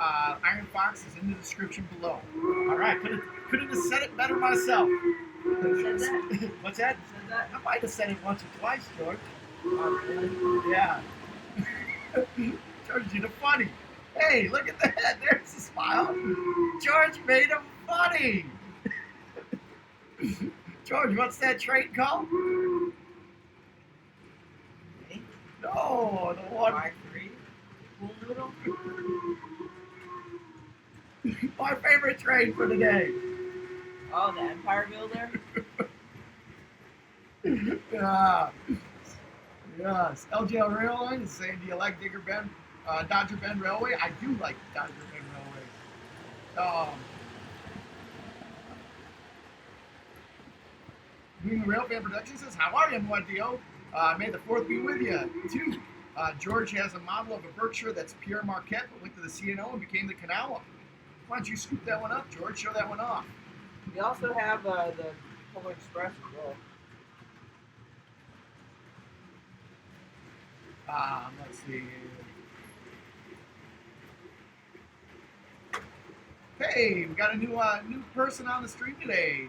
Iron Fox is in the description below. All right, couldn't have said it better myself. Who said that? What's that? Who said that? I might have said it once or twice, George. Oh, really? Yeah. George, you're funny. Hey, look at that. There's a smile. George made him funny. George, what's that train called? Me? No, the one. Y3? Cool Noodle? My favorite train for today. Oh, the Empire Builder? Yeah. Yes. LGL Railline is saying, do you like Dodger Bend Railway? I do like Dodger Bend Railway. Doing the Railfan Production says, how are you, Muadillo? May the 4th be with you. 2. George has a model of a Berkshire that's Pierre Marquette, but went to the CNO and became the Canal. Why don't you scoop that one up, George? Show that one off. We also have the Polar Express as well. Let's see. Hey, we got a new person on the stream today.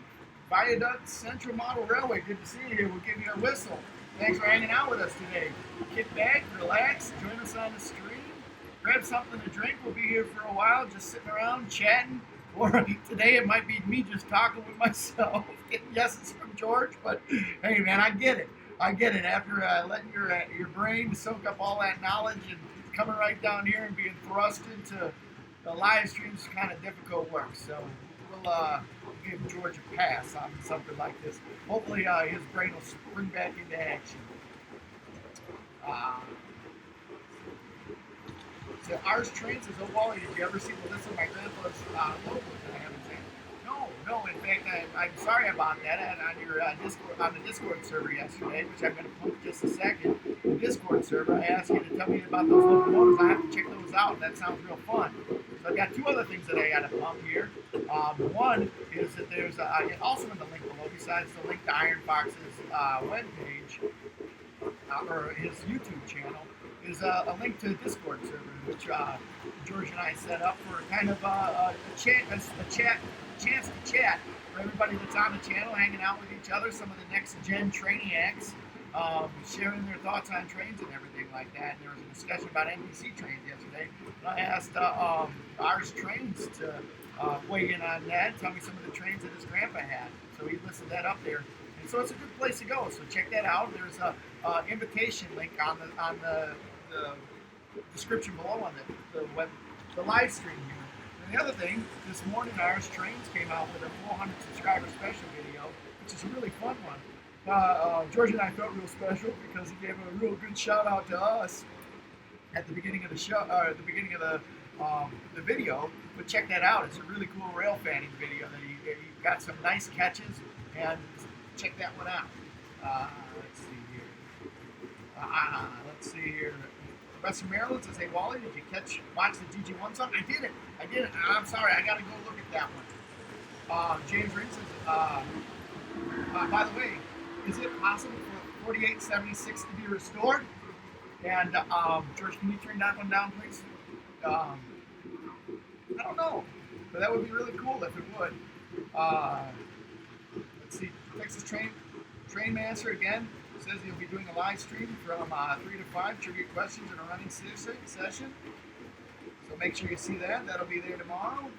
Viaduct Central Model Railway. Good to see you here. We'll give you a whistle. Thanks for hanging out with us today. Kick back, relax, join us on the stream. Grab something to drink. We'll be here for a while, just sitting around chatting. Or today it might be me just talking with myself, getting yeses from George. But hey, man, I get it. After letting your brain soak up all that knowledge and coming right down here and being thrust into the live streams is kind of difficult work. So we'll give George a pass on something like this. Hopefully his brain will spring back into action. So ours trains is, oh Wally, did you ever see Melissa, my grandpa's logo that I haven't seen? No. In fact, I'm sorry about that. And on your Discord, on the Discord server yesterday, which I'm going to pump just a second, the Discord server, I asked you to tell me about those locomotives. I have to check those out. That sounds real fun. So I've got two other things that I got to pump here. One is that there's also in the link below, besides the link to Iron Fox's webpage or his YouTube channel, is a link to the Discord server, which George and I set up for kind of a chance to chat for everybody that's on the channel, hanging out with each other, some of the next gen trainiacs, sharing their thoughts on trains and everything like that. And there was a discussion about NBC trains yesterday. And I asked ours trains to weigh in on that, tell me some of the trains that his grandpa had. So he listed that up there. And so it's a good place to go. So check that out. There's a invitation link on the description below on the live stream here. And the other thing, this morning ours trains came out with a 400 subscriber special video, which is a really fun one. George and I felt real special because he gave a real good shout out to us at the beginning of the show, at the beginning of the video. But check that out; it's a really cool rail fanning video that he got some nice catches, and check that one out. Let's see here. Western Maryland says, "Hey Wally, did you watch the GG1 song?" I did it. I'm sorry, I gotta go look at that one. James Ring says, by the way, is it possible for 4876 to be restored? And George, can you turn that one down, please? I don't know, but that would be really cool if it would. Let's see, Texas Train Master again says he'll be doing a live stream from 3 to 5, trivia questions in a running session. So make sure you see that. That'll be there tomorrow.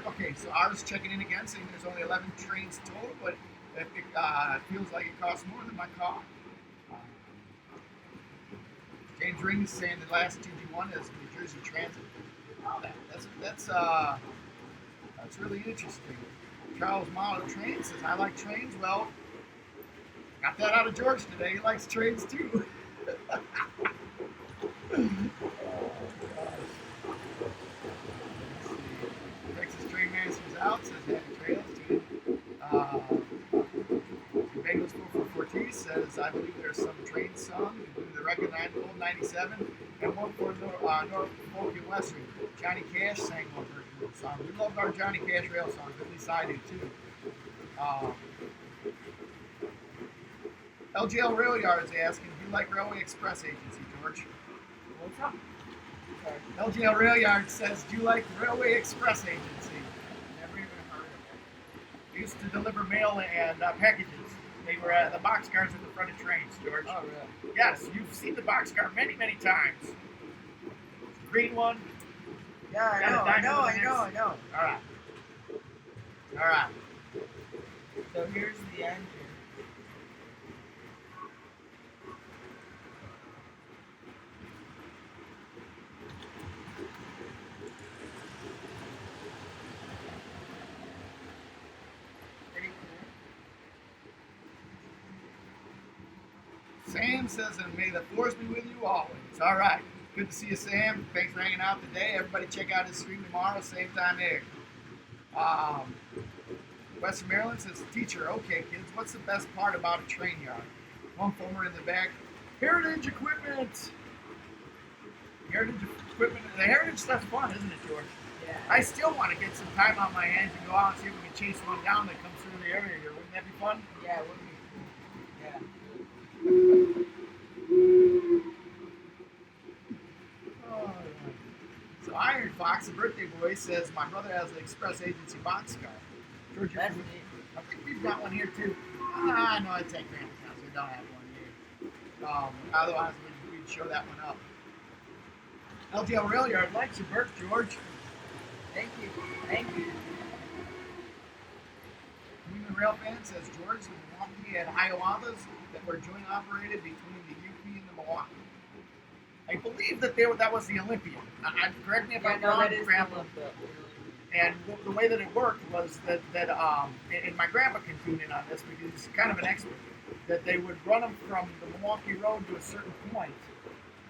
Okay, so I was checking in again, saying there's only 11 trains total, but it feels like it costs more than my car. James Ring is saying the last GG1 is New Jersey Transit. That's really interesting. Charles Mahler Train says, I like trains. Well, got that out of George today. He likes trains too. Texas Train Master's out, says Happy Trails too. Bengals 444 says, I believe there's some train song, including the record Old 97 and one for North Folk and Western. Johnny Cash sang one version of the song. We love our Johnny Cash rail songs, at least I do too. LGL Rail Yard is asking, do you like Railway Express Agency, George? What's up? LGL Rail Yard says, do you like Railway Express Agency? Never even heard of it. They used to deliver mail and packages. They were the boxcars at the front of trains, George. Oh, really? Yes, you've seen the boxcar many, many times. Green one. Yeah, I know. All right. So here's the engine. Sam says, and may the force be with you always. All right. Good to see you, Sam. Thanks for hanging out today. Everybody check out his stream tomorrow, same time here. Western Maryland says, teacher, okay, kids, what's the best part about a train yard? One former in the back. Heritage equipment. The heritage stuff's fun, isn't it, George? Yeah. I still want to get some time on my hands and go out and see if we can chase one down that comes through the area here. Wouldn't that be fun? Yeah, it would be cool. Yeah. So Iron Fox, the birthday boy, says my brother has an express agency boxcar. George, That's neat. I think we've got one here too. No, it's at Grandma's house. We don't have one here. Otherwise, we'd show that one up. LTL Rail Yard likes your birth, George. Thank you. Human Rail Fan says George, the Milwaukee and Hiawatha's that were joint operated between the UP and the Milwaukee. I believe that that was the Olympian. Correct me if I'm wrong, that is Grandpa. And the way that it worked was and my grandpa can tune in on this because he's kind of an expert, that they would run them from the Milwaukee Road to a certain point.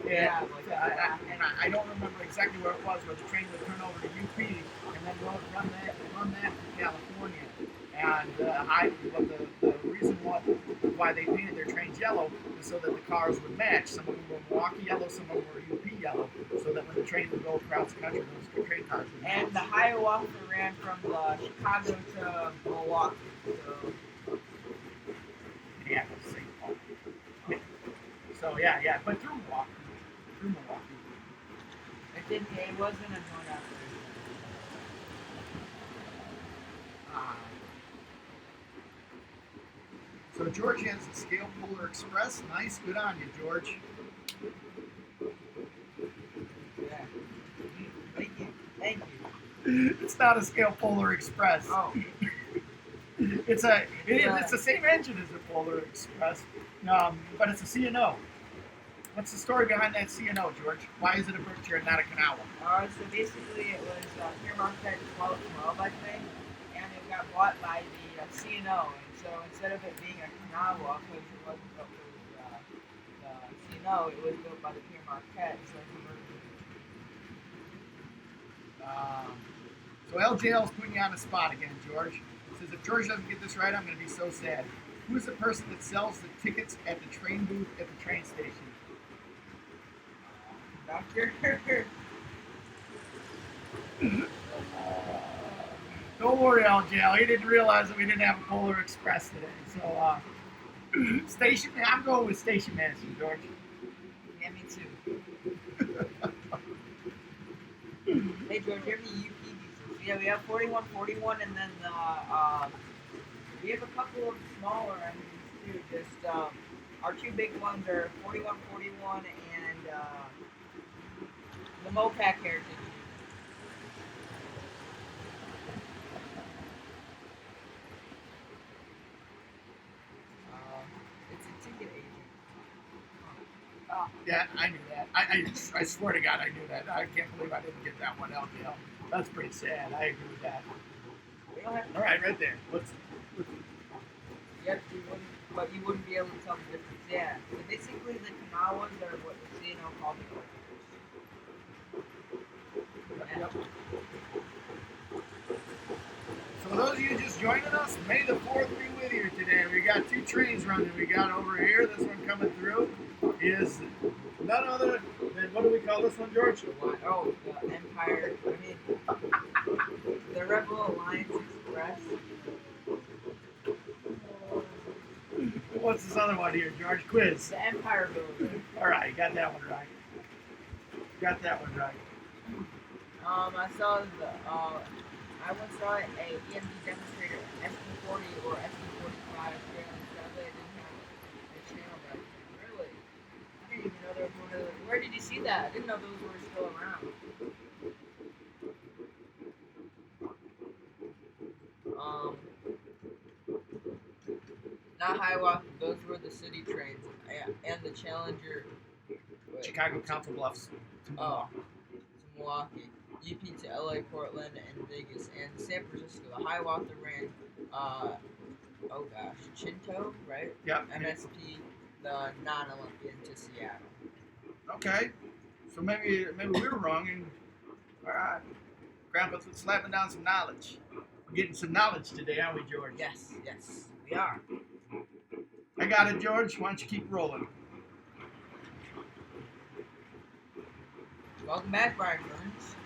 And, I don't remember exactly where it was, where the train would turn over to UP and then run that to California. And the reason why they painted their trains yellow is so that the cars would match. Some of them were Milwaukee yellow, some of them were UP yellow, so that when the train would go across the country, those train cars would match. And the Hiawatha ran from Chicago to Milwaukee. So. Yeah, St. Paul. Yeah. So yeah, but through Milwaukee. It wasn't a joint operation. So George has the Scale Polar Express. Nice, good on you, George. Yeah. Thank you. It's not a Scale Polar Express. Oh. It's the same engine as the Polar Express, but it's a C&O. What's the story behind that C&O, George? Why is it a Berkshire and not a Kanawha? So basically, it was Piermont Tech 1212, I think, and it got bought by the C&O. And so instead of it being a Kanawha, because it wasn't built for the C&O, it was built by the Piermont Tech. So LJL's putting you on the spot again, George. He says, if George doesn't get this right, I'm going to be so sad. Who's the person that sells the tickets at the train booth at the train station? Doctor. Don't worry, LJL. He didn't realize that we didn't have a Polar Express today. So, I'm going with Station Master, George. Yeah, me too. Hey, George, you have any UP diesels? Yeah, we have 4141, and then we have a couple of smaller engines too. Just our two big ones are 4141 and the Mopac Heritage. It's a ticket agent. Yeah, I knew that. I swear to God, I knew that. I can't believe I didn't get that one, LJL. That's pretty sad. I agree with that. We don't have All right, right there. Yep, but you wouldn't be able to tell the difference. Yeah. So basically, the Kanawhas are what the CNO called the Yep. So for those of you just joining us, May the 4th be with you today. We got two trains running. We got over here, this one coming through is none other than, what do we call this one, George? The Empire. The Rebel Alliance Express. What's this other one here, George? Quiz. The Empire Builder. All right, got that one right. I once saw a EMD demonstrator, SP40 or SP45. Sadly, I didn't have a channel back then. Really? I didn't even know there was one of those. Where did you see that? I didn't know those were still around. Not Hiawatha, those were the city trains, and the Challenger. Chicago Council Bluffs. To Milwaukee, UP to LA, Portland, and Vegas, and San Francisco. The Hiawatha ran, Chinto, right? Yep. MSP, the non-Olympian to Seattle. Okay. So maybe we were wrong, and all right. Grandpa's slapping down some knowledge. We're getting some knowledge today, aren't we, George? Yes, we are. I got it, George. Why don't you keep rolling? Welcome back, Brian Burns.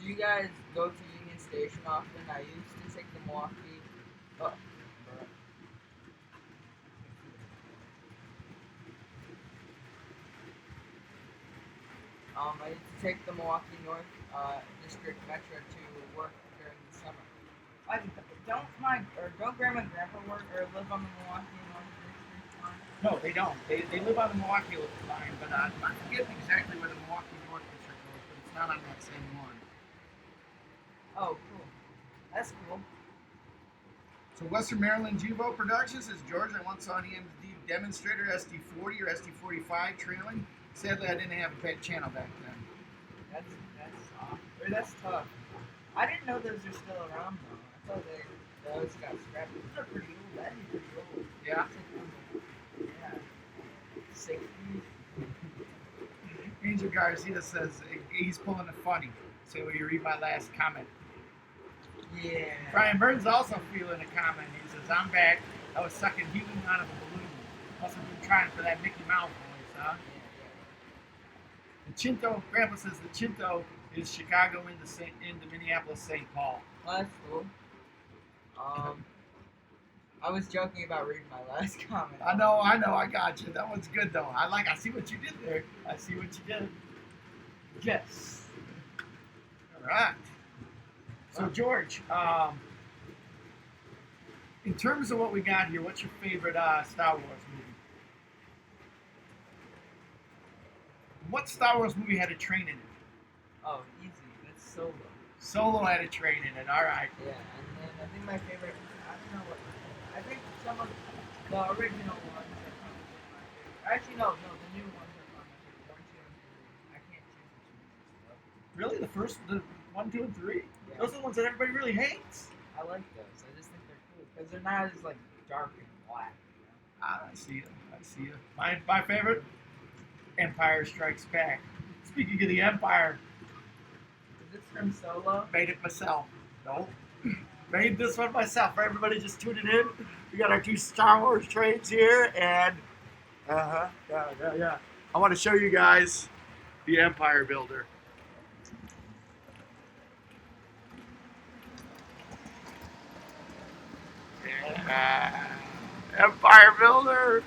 Do you guys go to Union Station often? I used to take the Milwaukee. I used to take the Milwaukee North District Metro to work during the summer. Don't Grandma and Grandpa work or live on the Milwaukee North District line? No, they don't. They live on the Milwaukee line, but I forget exactly where the Milwaukee North District goes, but it's not on that same one. Oh, cool. That's cool. So Western Maryland Juvo Productions is George. I once saw an EMD demonstrator SD40 or SD45 trailing. Sadly, I didn't have a pet channel back then. That's tough. I didn't know those are still around though. I thought those got scrapped. Those are pretty old. That'd be pretty old. Yeah. Yeah. 60s. Angel Garcia says he's pulling a funny. So will you read my last comment? Yeah. Brian Burns also feeling a comment. He says, I'm back. I was sucking helium out of a balloon. Must have been trying for that Mickey Mouse voice, huh? The Chinto, Grandpa says the Chinto is Chicago into Minneapolis, St. Paul. Oh, that's cool. I was joking about reading my last comment. I know, I got you. That one's good though. I see what you did there. I see what you did. Yes. All right. So George, in terms of what we got here, what's your favorite Star Wars movie? What Star Wars movie had a train in it? Oh, easy. That's Solo. Solo had a train in it. All right. Yeah, and then I think my favorite. I don't know what. I think some of the original ones are probably my favorite. Actually, no, the new ones are probably my favorite. 1, 2, and 3. I can't choose between those. Really, the 1, 2, and 3? Yeah. Those are the ones that everybody really hates. I like those. I just think they're cool because they're not as like dark and black. You know? I see it. I see it. My favorite, Empire Strikes Back. Speaking of the Empire, Is this from Solo? made it myself. No. Made this one myself. For everybody just tuning in, we got our 2 Star Wars trains here, and yeah. I want to show you guys the Empire Builder. Yeah. Empire Builder.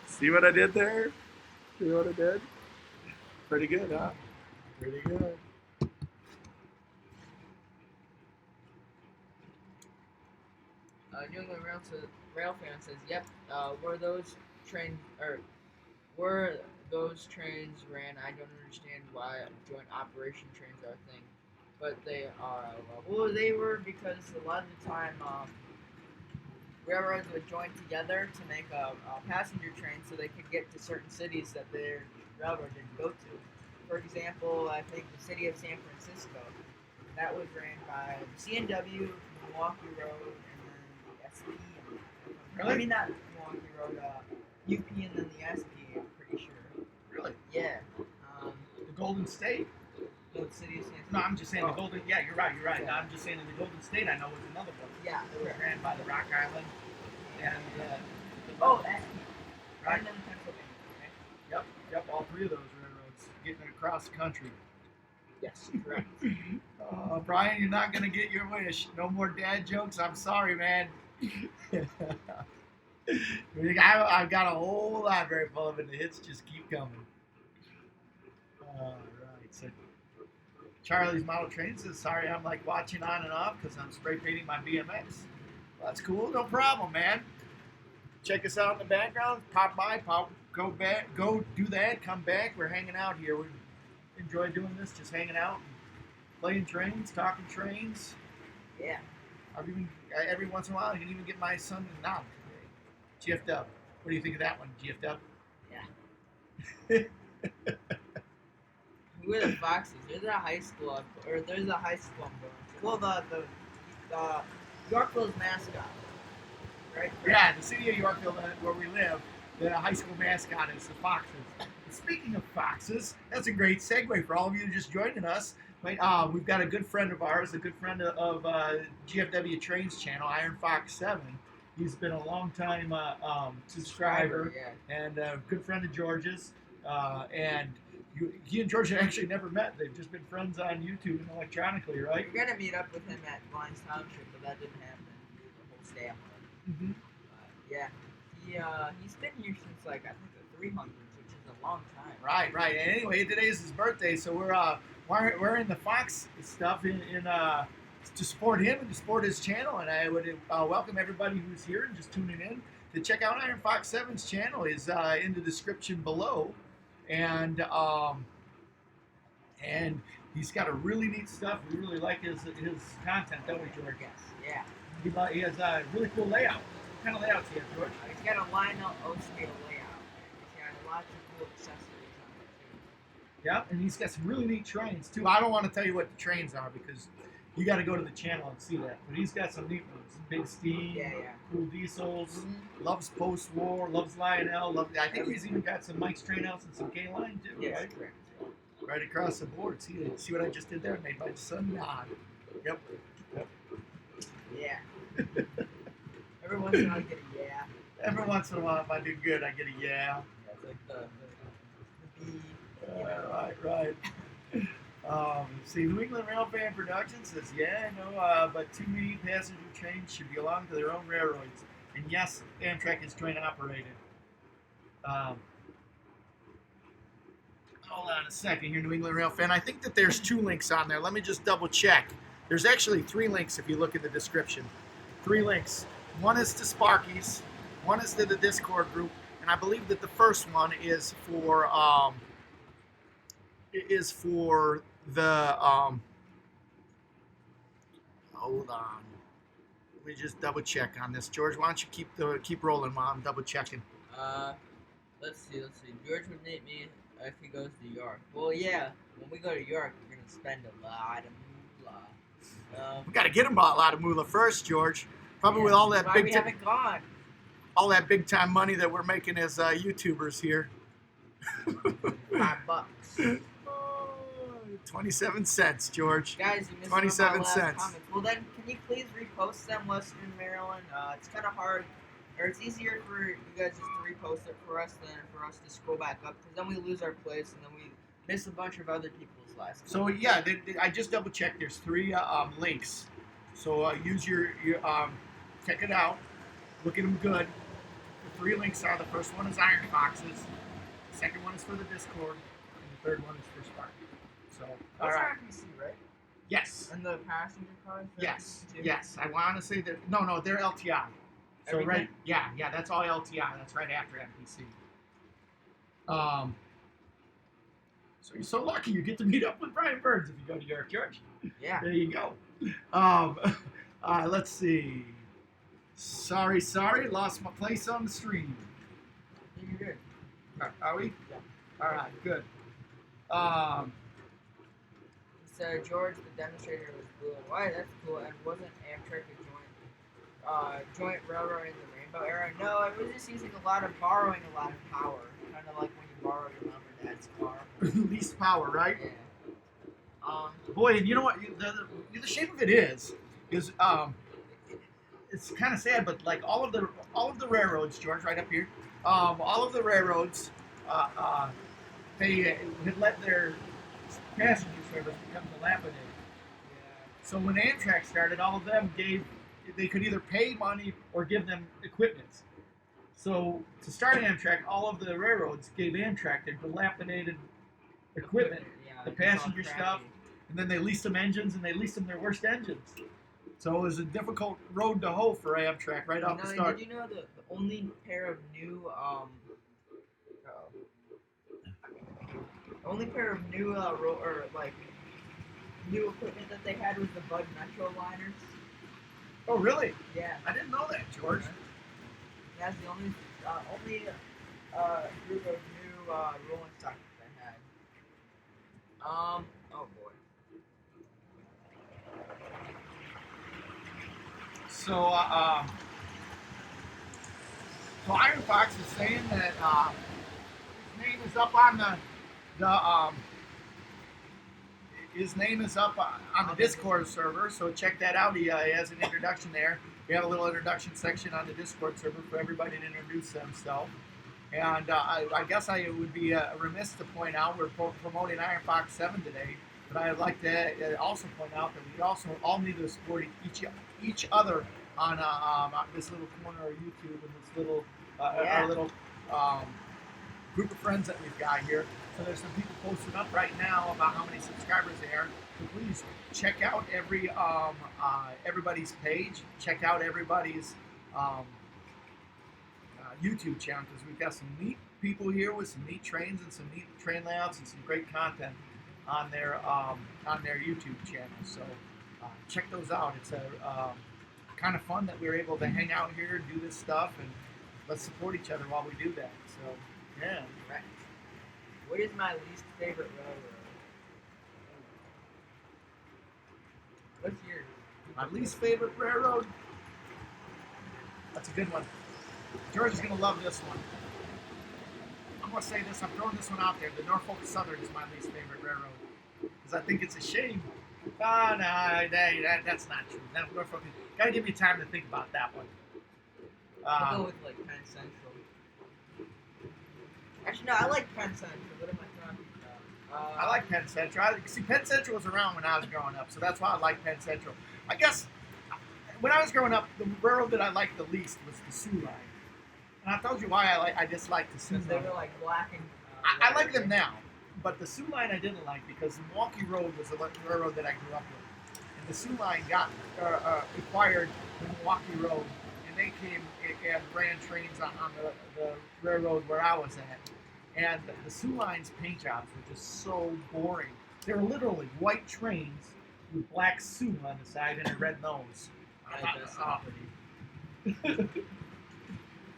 See what I did there? See what I did? Pretty good, huh? Pretty good. New England Rail fan says, "Yep, were those trains ran? I don't understand why joint operation trains are a thing, but they are. Well, they were because a lot of the time railroads would join together to make a passenger train so they could get to certain cities that their railroad didn't go to. For example, I think the city of San Francisco, that was ran by CNW, Milwaukee Road, and then the SP. Really? I mean, not Milwaukee Road, UP, and then the SP, I'm pretty sure. Really? Yeah. The Golden State? No, the city of San Francisco. No, I'm just saying the Oh. Golden. Yeah, you're right. Yeah. No, I'm just saying in the Golden State, I know was another one. Yeah. It was ran by the Rock Island and Oh, SP. Right. And then Pennsylvania, okay? Yep. All 3 of those railroads getting it across the country. Yes, correct. Brian, you're not gonna get your wish. No more dad jokes. I'm sorry, man. I've got a whole library full of it. The hits just keep coming. All right. So Charlie's Model Train says, "Sorry, I'm like watching on and off because I'm spray painting my BMX." Well, that's cool. No problem, man. Check us out in the background. Pop by. Go back. Go do that. Come back. We're hanging out here. We enjoy doing this. Just hanging out, playing trains, talking trains. Yeah. I've even every once in a while I can even get my son to nod today. GF'd up. What do you think of that one? GF'd up? Yeah. Who are the Foxes? There's a high school, I'm going to. Well, the Yorkville's mascot, right? Yeah, the city of Yorkville, where we live, the high school mascot is the Foxes. And speaking of Foxes, that's a great segue for all of you just joining us. We've got a good friend of ours, a good friend of GFW Trains channel, Iron Fox 7. He's been a long time subscriber and a good friend of George's. He and George have actually never met. They've just been friends on YouTube and electronically, right? We're gonna meet up with him at Lines Township, but that didn't happen. The whole stay at home. Mm-hmm. Yeah, he's been here since like I think the 300s, which is a long time. Right. And anyway, today is his birthday, so we're in the Fox stuff to support him and to support his channel. And I would welcome everybody who's here and just tuning in to check out Iron Fox 7's channel. Is in the description below. And He's got a really neat stuff. We really like his content, don't we, George? Yes. Yeah. He has a really cool layout. What kind of layouts he has, George? He's got a Lionel O-scale layout. He's got lots of cool accessories on it too. Yeah, and he's got some really neat trains too. I don't want to tell you what the trains are because you got to go to the channel and see that. But he's got some neat ones. Big Steam, Yeah. cool diesels, Mm-hmm. loves post-war, loves Lionel. I think he's even got some Mike's train outs and some K-Line too, Yes, right? correct. Right across the board. See what I just did there? Made my son nod. Yep. Yeah. Every once in a while, I get a yeah. Every once in a while, if I do good, I get a yeah. Yeah, it's like the B. Right. See, New England Railfan Productions says, yeah, but too many passenger trains should belong to their own railroads. And yes, Amtrak is train operated. Hold on a second here, New England Railfan. I think that there's 2 links on there. Let me just double check. There's actually 3 links if you look in the description. 3 links. One is to Sparky's, one is to the Discord group, and I believe that the first one is for the hold on. Let me just double check on this. George, why don't you keep rolling while I'm double checking? Let's see. George would meet me if he goes to York. Well, yeah. When we go to York, we're gonna spend a lot of moolah. We got to get him a lot of moolah first, George. Probably with all that why big we haven't gone. all that big time money that we're making as YouTubers here. $5. 27 cents, George. Guys, you missed 27 one of my last cents. comments. Well, then, can you please repost them, Western Maryland? It's kind of hard, or it's easier for you guys just to repost it for us than for us to scroll back up, because then we lose our place and then we miss a bunch of other people's last comments. So yeah, I just double checked. There's 3 links. So use your check it out. Look at them good. The 3 links are: the first one is Iron Foxes, the second one is for the Discord, and the third one is for Sparky. So all Those right. are NPC, right? Yes. And the passenger cars? They're Yes. NPC too? Yes. I want to say that. No, they're LTI. So Everything? right. Yeah. That's all LTI. That's right after NPC. So you're so lucky you get to meet up with Brian Burns if you go to York, George. Yeah. There you go. Let's see. Sorry, lost my place on the stream. You're good. Are we? Yeah. All right, good. So George, the demonstrator, was blue and white. That's cool. And wasn't Amtrak a joint railroad in the Rainbow era? No, it was just using borrowing a lot of power. Kind of like when you borrow your mom or dad's car. Least power, right? Yeah. Boy, and you know what? The shame of it is it's kind of sad, but like all of the railroads, George, right up here, all of the railroads, they had let their passenger service become dilapidated. Yeah. So when Amtrak started, all of them they could either pay money or give them equipment. So to start Amtrak, all of the railroads gave Amtrak their dilapidated equipment, Yeah, the it's all passenger crappy. stuff, and then they leased them engines, and they leased them their worst engines. So it was a difficult road to hoe for Amtrak right off the start. Did you know the only pair of new new equipment that they had was the Bud Metro liners? Oh, really? Yeah. I didn't know that, George. That's the only group of new rolling stock that they had. Oh boy. So, so Iron Fox is saying that his name is up on his name is up on the Discord server. So check that out. He has an introduction there. We have a little introduction section on the Discord server for everybody to introduce themselves. And I guess I would be remiss to point out we're promoting Iron Fox 7 today. But I'd like to also point out that we also all need to support each other on this little corner of YouTube and this little our little group of friends that we've got here. So there's some people posting up right now about how many subscribers there are. So please check out everybody's page. Check out everybody's YouTube channel because we've got some neat people here with some neat trains and some neat train layouts and some great content. on their YouTube channel. So check those out. It's a kind of fun that we're able to hang out here, do this stuff, and let's support each other while we do that. So yeah. Right. What is my least favorite railroad? What's yours? My least favorite railroad? That's a good one. George is going to love this one. I'm going to say this. I'm throwing this one out there. The Norfolk Southern is my least favorite railroad. Because I think it's a shame. Oh, no, that's not true. Norfolk, got to give me time to think about that one. I'll go with like Penn Central. Actually, no, I like Penn Central. What am I talking about? I like Penn Central. See, Penn Central was around when I was growing up, so that's why I like Penn Central. I guess when I was growing up, the railroad that I liked the least was the Sioux Line. And I told you why I disliked the Sioux Line. Because they were like black and. I like them now, but the Sioux Line I didn't like because the Milwaukee Road was the railroad that I grew up with, and the Sioux Line got acquired the Milwaukee Road, and they came and ran trains on the railroad where I was at. And the Sioux Line's paint jobs were just so boring. They were literally white trains with black Sioux on the side and a red nose.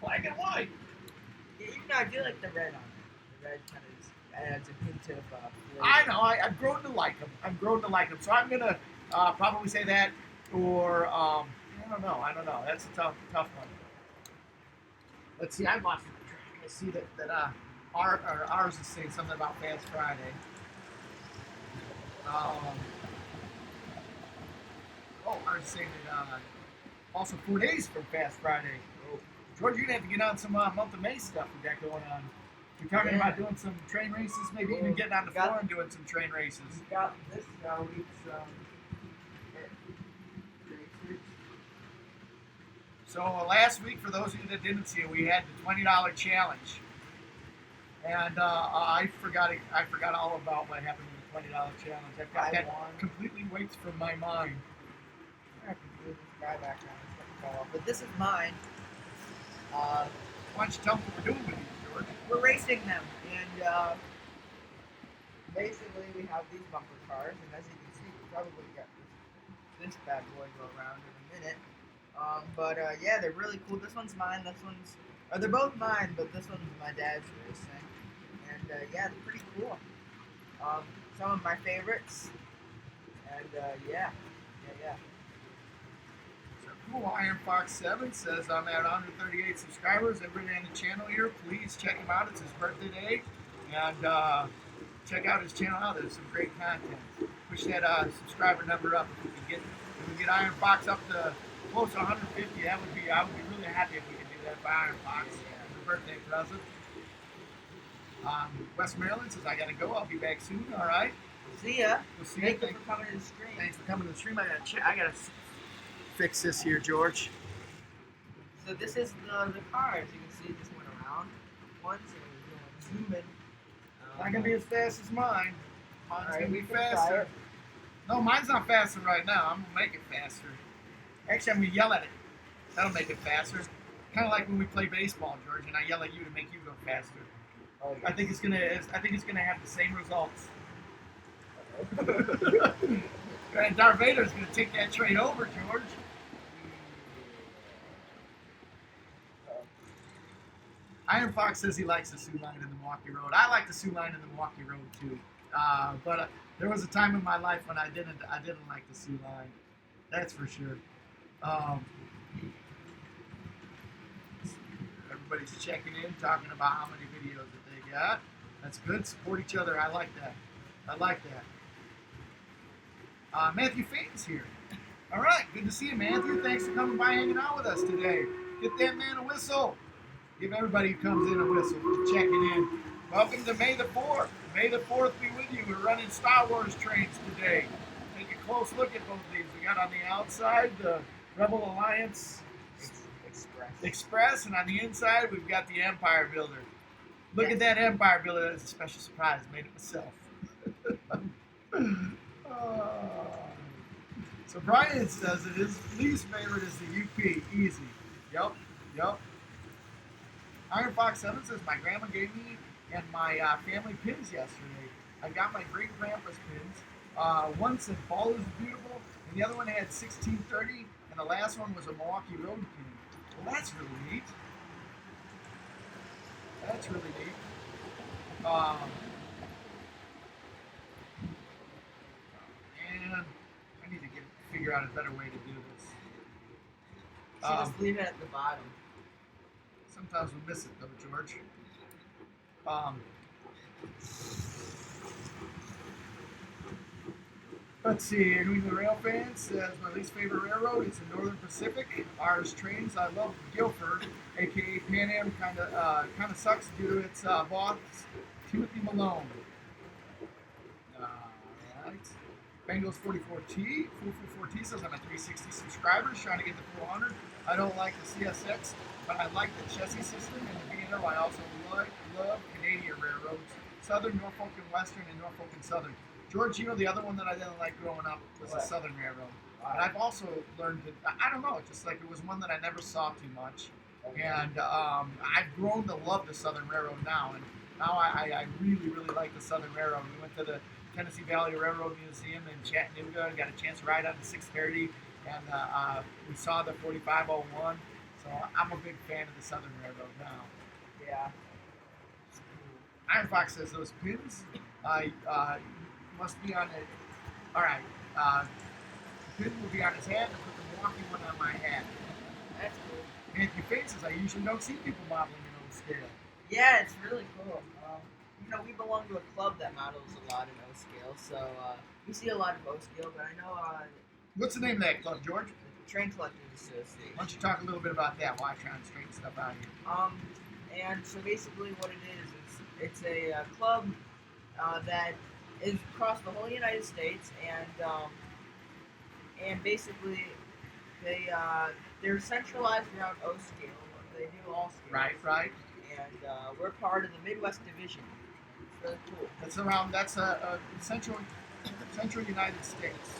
Black and white. Even though I do like the red on it. The red kind of adds a hint of flavor. I know. I've grown to like them. So I'm gonna probably say that, or I don't know. That's a tough one. Let's see. I lost the track. I see that ours is saying something about Fast Friday. Ours is saying that also 4 days from Fast Friday. George, you're gonna have to get on some month of May stuff we got going on. We're talking about doing some train races, maybe even getting on the floor and doing some train races. We got this week's racers. So last week, for those of you that didn't see it, we had the $20 challenge, and I forgot all about what happened with the $20 challenge. I've got that completely wiped from my mind. I have to move this guy back down. But this is mine. Why don't you tell them what we're doing with these, George? We're racing them, and basically we have these bumper cars, and as you can see, we probably got this bad boy go around in a minute. Yeah, they're really cool. This one's mine. They're both mine, but this one's my dad's racing, and yeah, they're pretty cool. Some of my favorites, and yeah. Cool. Iron Fox 7 says I'm at 138 subscribers. Everybody on the channel here, please check him out. It's his birthday today, and check out his channel out. There's some great content. Push that subscriber number up. If we can get Iron Fox up to close to 150, I would be really happy if we could do that for Iron Fox as a birthday present. West Maryland says I gotta go. I'll be back soon. All right. See ya. We'll see you. Thanks for coming to the stream. Thanks for coming to the stream. I gotta fix this here, George. So this is the car. As you can see, it just went around once and it was zooming. Not gonna be as fast as mine. Mine's right, gonna be faster. No, mine's not faster right now. I'm gonna make it faster. Actually, I'm gonna yell at it. That'll make it faster. Kind of like when we play baseball, George, and I yell at you to make you go faster. Oh, I think it's gonna have the same results. And Darth Vader's gonna take that train over, George. Iron Fox says he likes the Sioux Line and the Milwaukee Road. I like the Sioux Line and the Milwaukee Road too. But there was a time in my life when I didn't like the Sioux Line. That's for sure. Everybody's checking in, talking about how many videos that they got. That's good. Support each other. I like that. Matthew Fain's here. All right, good to see you, Matthew. Thanks for coming by, hanging out with us today. Get that man a whistle. Give everybody who comes in a whistle for checking in. Welcome to May the 4th. May the 4th be with you. We're running Star Wars trains today. Take a close look at both of these. We got on the outside the Rebel Alliance Express, and on the inside we've got the Empire Builder. Look at that Empire Builder. That's a special surprise. Made it myself. So Brian says that his least favorite is the UP. Easy. Yep. Iron Fox 7 says my grandma gave me and my family pins yesterday. I got my great grandpa's pins. One said "Ball is beautiful," and the other one had 1630, and the last one was a Milwaukee Road pin. Well, that's really neat. That's really neat. And I need to figure out a better way to do this. So just leave it at the bottom. Sometimes we miss it though, George. Um, let's see. New England Rail fans says my least favorite railroad is the Northern Pacific. Ours trains. I love Guilford, aka Pan Am. Kind of sucks due to its boss, Timothy Malone. Alright. Bengals 44T. 444T says I'm a 360 subscribers trying to get to 400. I don't like the CSX, but I like the chassis system and the B&O. I also love Canadian railroads, Southern, Norfolk, and Western, and Norfolk and Southern. George, you know the other one that I didn't like growing up was the Southern Railroad. And I've also learned to, I don't know, just like it was one that I never saw too much. And I've grown to love the Southern Railroad now, and now I really, really like the Southern Railroad. We went to the Tennessee Valley Railroad Museum in Chattanooga and got a chance to ride on the 630, and we saw the 4501. So I'm a big fan of the Southern Railroad now. Yeah. Iron Fox says those pins must be on it. All right, the pin will be on his hat, and put the Milwaukee one on my hat. That's cool. Matthew Fain says I usually don't see people modeling in O scale. Yeah, it's really cool. We belong to a club that models a lot in O scale, so we see a lot of O scale. But I know What's the name of that club, George? the Train Collectors Association. Why don't you talk a little bit about that? Why trying to straighten stuff out here? And so basically, what it is it's a club that is across the whole United States, and basically they're centralized around O scale. They do all scales. Right. And we're part of the Midwest Division. It's really cool. That's a central United States.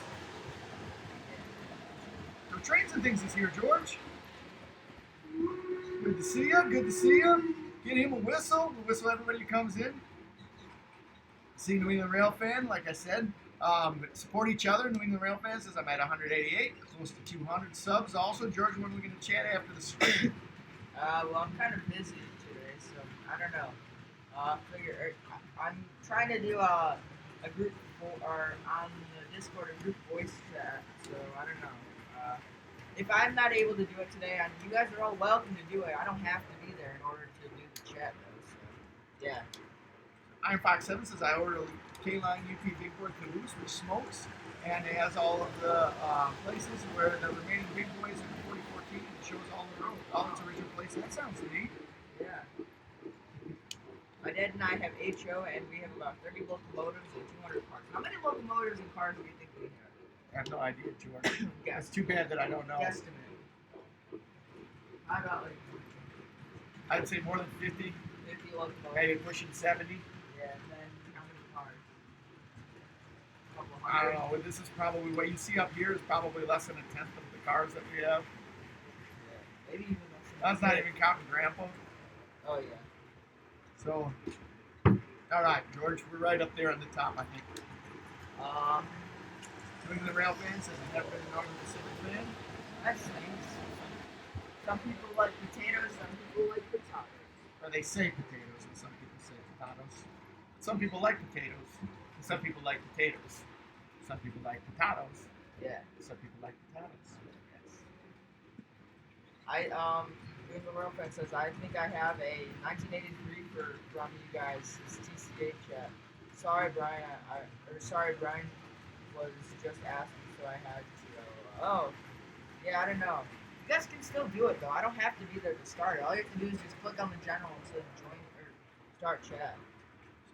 So Trains and Things is here, George. Good to see you. Good to see you. Get him a whistle. We'll whistle everybody who comes in. See New England Rail fan, like I said. Support each other. New England Rail fan says I'm at 188, close to 200 subs. Also, George, when are we going to chat after the stream? Well, I'm kind of busy today, so I don't know. I'm trying to do a group or on the Discord a group voice chat, so I don't know. If I'm not able to do it today, you guys are all welcome to do it. I don't have to be there in order to do the chat, though. So yeah. Iron Fox 7 says I ordered a K-Line UP Big Boy caboose which smokes and it has all of the places where the remaining big boys in the 4014 and it shows all the road, all its original places. That sounds neat. Yeah. My dad and I have HO and we have about 30 locomotives and 200 cars. How many locomotives and cars do you think we have? I have no idea, George. It's too bad that I don't know. Guesstimate. How about like I'd say more than 50, 50 locomotives? maybe pushing 70. Yeah, and then how many cars? A couple I hundred. don't know. This is probably what you see up here is probably less than a tenth of the cars that we have. Yeah, maybe even less than That's not even counting Grandpa. Oh yeah. So, all right, George, we're right up there on the top, I think. New England Rail fan says I've never been a Northern Pacific fan. That stinks. Some people like potatoes, some people like potatoes. Or they say potatoes, and some people say potatoes. Some people like potatoes, and some people like potatoes. Some people like potatoes. Yeah. Some people like potatoes. Yes. The Rail fan says I think I have a 1983 from you guys. It's TCA chat. Sorry, Brian. Sorry, Brian was just asking, so I had to. Oh, yeah. I don't know. You guys can still do it though. I don't have to be there to start it. All you have to do is just click on the general and say join or start chat.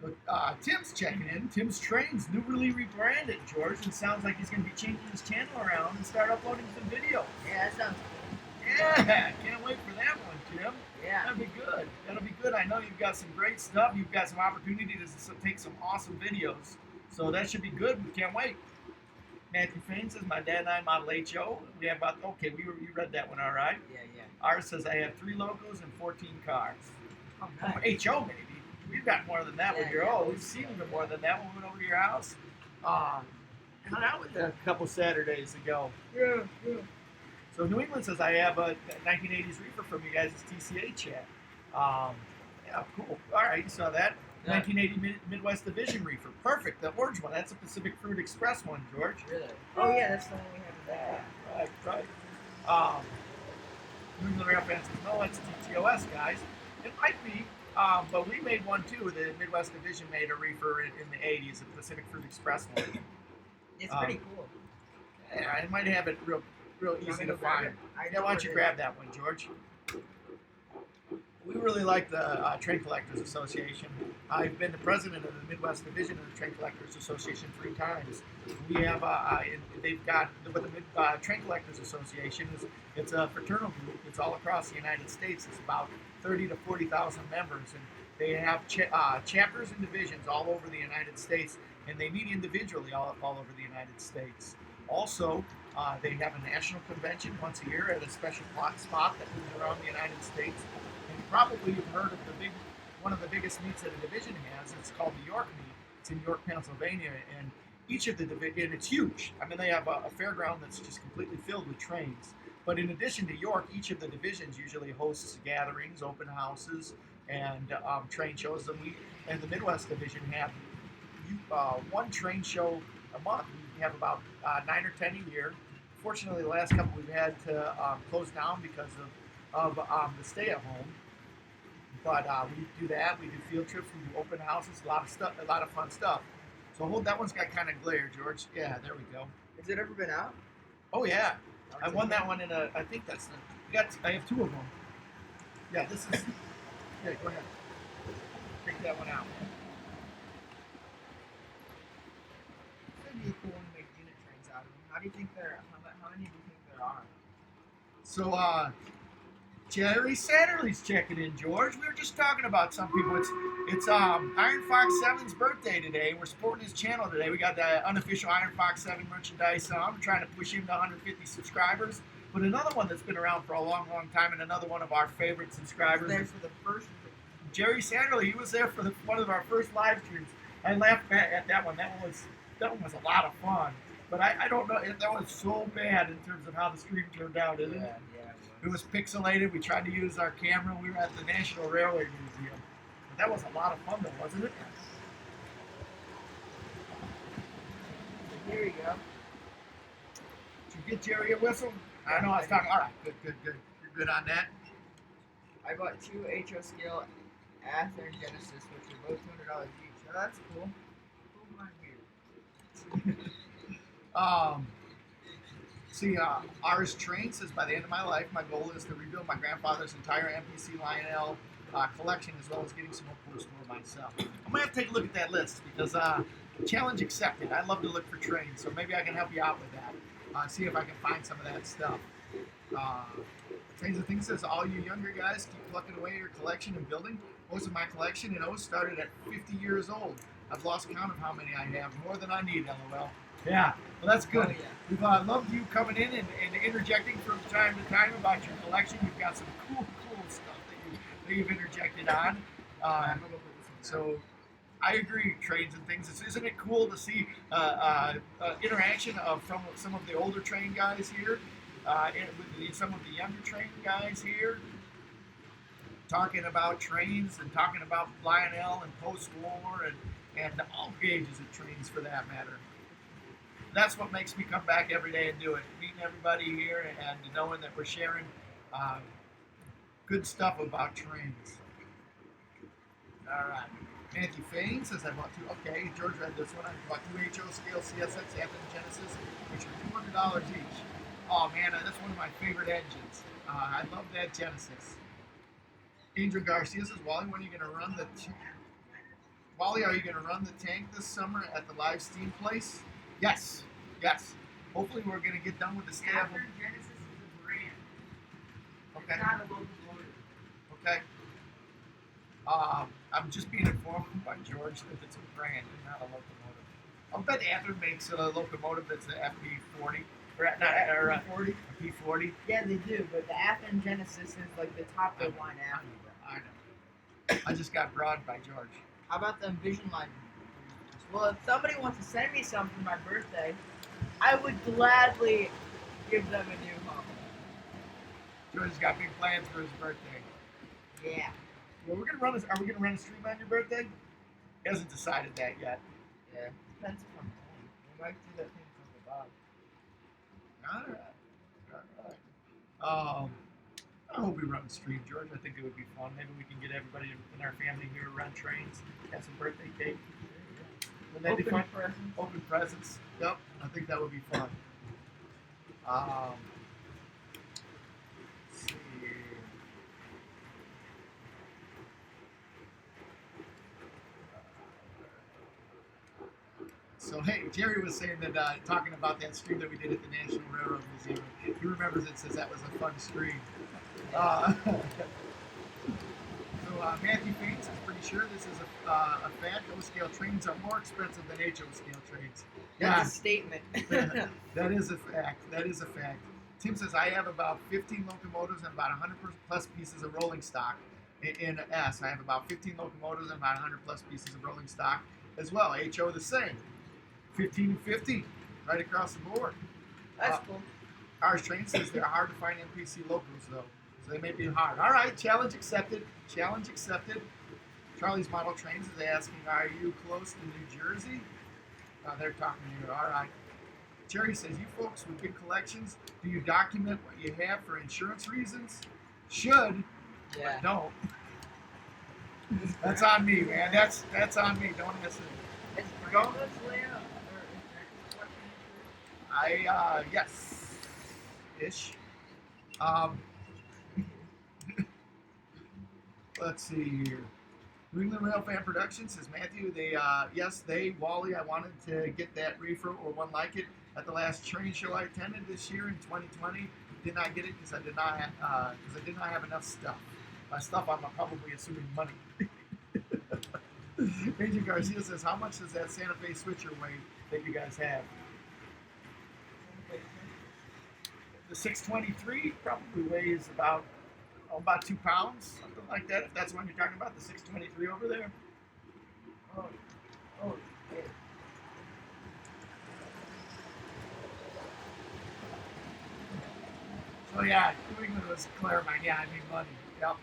So Tim's checking in. Tim's Trains newly rebranded, George, and sounds like he's going to be changing his channel around and start uploading some video. Yeah, that sounds cool. Yeah, can't wait for that one, Tim. Yeah. That'll be good. That'll be good. I know you've got some great stuff. You've got some opportunity to take some awesome videos. So that should be good. We can't wait. Matthew Fain says, my dad and I model HO. We have about, okay, you read that one all right. Yeah. Ours says I have 3 locos and 14 cars. Oh, nice. HO, maybe. We've got more than that Yeah, with your. yeah. Oh, we've seen even more than that when we went over to your house. Hung out with you a couple Saturdays ago. Yeah, yeah. So New England says I have a 1980s reefer from you guys' TCA chat. Yeah, cool. All right, you saw that. Yeah. 1980 Midwest Division reefer. Perfect. The orange one. That's a Pacific Fruit Express one, George. Really? Oh yeah, that's the one we have there. Right. New England Rail fans says, no, it's TTOS, guys. It might be, but we made one too. The Midwest Division made a reefer in the 80s, a Pacific Fruit Express one. It's pretty cool. Yeah, I might have it real easy to find. Yeah, why don't you grab that one, George? We really like the Train Collectors Association. I've been the president of the Midwest Division of the Train Collectors Association 3 times. We have, they've got, what the Train Collectors Association is, it's a fraternal group. It's all across the United States. It's about 30 to 40,000 members, and they have chapters and divisions all over the United States, and they meet individually all over the United States. Also, they have a national convention once a year at a special spot that moves around the United States. And probably you've heard of one of the biggest meets that a division has. It's called the York meet. It's in York, Pennsylvania, and each of the division, it's huge. I mean, they have a fairground that's just completely filled with trains. But in addition to York, each of the divisions usually hosts gatherings, open houses, and train shows. And the Midwest Division have one train show a month. We have about 9 or 10 a year. Fortunately, the last couple we've had to close down because of the stay at home. But we do that. We do field trips. We do open houses. A lot of stuff. A lot of fun stuff. So that one's got kind of glare, George. Yeah, there we go. Has it ever been out? Oh yeah, I won that one in a. I think that's. I have 2 of them. Yeah, this is. Yeah, go ahead. Take that one out. It'd be cool to make unit trains out of them. How do you think how many do you think there are? So Jerry Satterley's checking in, George. We were just talking about some people. It's Iron Fox 7's birthday today. We're supporting his channel today. We got the unofficial Iron Fox 7 merchandise. I'm trying to push him to 150 subscribers. But another one that's been around for a long, long time, and another one of our favorite subscribers. There for the first. Jerry Satterley. He was there for one of our first live streams. I laughed at that one. That one was a lot of fun. But I don't know. That was so bad in terms of how the stream turned out, isn't it? Yeah. It was pixelated. We tried to use our camera. We were at the National Railway Museum. But that was a lot of fun, though, wasn't it? Here we go. Did you get Jerry a whistle? I know I was talking. All right, good. You're good on that. I bought 2 HO scale Ather and Genesis, which are both $200 each. So that's cool. Who am I here? Ours Train says, by the end of my life, my goal is to rebuild my grandfather's entire MPC Lionel collection, as well as getting some more pools for myself. I'm going to have to take a look at that list, because challenge accepted. I love to look for trains, so maybe I can help you out with that. See if I can find some of that stuff. Trains and Things says, all you younger guys, keep plucking away your collection and building. Most of my collection in O's started at 50 years old. I've lost count of how many I have, more than I need, LOL. Yeah, well, that's good. Oh, yeah. We've loved you coming in and interjecting from time to time about your collection. You've got some cool stuff that you've interjected on. So I agree, Trains and Things. Isn't it cool to see interaction from some of the older train guys here, with some of the younger train guys here, talking about trains and talking about Lionel and post-war and all gauges of trains for that matter. That's what makes me come back every day and do it. Meeting everybody here and knowing that we're sharing good stuff about trains. All right. Matthew Fain says I bought 2. Okay, George read this one. I bought 2 HO scale CSX Ather Genesis, which are $200 each. Oh man, that's one of my favorite engines. I love that Genesis. Angel Garcia says, Wally, when are you going to run Wally, are you going to run the tank this summer at the live steam place? Yes. Hopefully we're going to get done with the stay at home. Genesis is a brand. Okay. It's not a locomotive. Okay. I'm just being informed by George that it's a brand and not a locomotive. I'll bet Ather makes a locomotive that's an FB40. Or a P40. Yeah, they do, but the Ather and Genesis is like the top of the line after that. I know. I just got broad by George. How about them Vision Line? Well, if somebody wants to send me some for my birthday, I would gladly give them a new home. George's got big plans for his birthday. Yeah. Well, are we gonna run a stream on your birthday? He hasn't decided that yet. Yeah. Depends if I'm home. We might do that thing from the dog. All right. I hope we run a stream, George. I think it would be fun. Maybe we can get everybody in our family here to run trains, have some birthday cake. Wouldn't that be fun? Presents. Open presents. Yep, I think that would be fun. Let's see. So hey, Jerry was saying that talking about that stream that we did at the National Railroad Museum. He remembers it, says that was a fun stream. Matthew Faints is pretty sure this is a fact. O-scale trains are more expensive than HO-scale trains. That's a statement. That is a fact. That is a fact. Tim says, I have about 15 locomotives and about 100 plus pieces of rolling stock. In S, I have about 15 locomotives and about 100 plus pieces of rolling stock as well. HO the same. 15 and 50, right across the board. That's cool. Ours Train says they're hard to find NPC locals, though. So they may be hard. All right, challenge accepted. Challenge accepted. Charlie's Model Trains is asking, are you close to New Jersey? They're talking to you. All right. Jerry says, you folks with big collections, do you document what you have for insurance reasons? Should, Yeah. but don't. That's on me, man. That's on me. Don't listen. Is Brandon's layout or is I yes, ish. Let's see here. New England Rail Fan Productions says Matthew. Wally. I wanted to get that reefer or one like it at the last train show I attended this year in 2020. Did not get it because I did not have enough stuff. By stuff, I'm probably assuming money. Major Garcia says, how much does that Santa Fe switcher weigh that you guys have? The 623 probably weighs about 2 pounds, something like that. If that's the one you're talking about, the 623 over there. Oh, yeah. So yeah, New England was clarifying. Yeah, I mean money. Yep.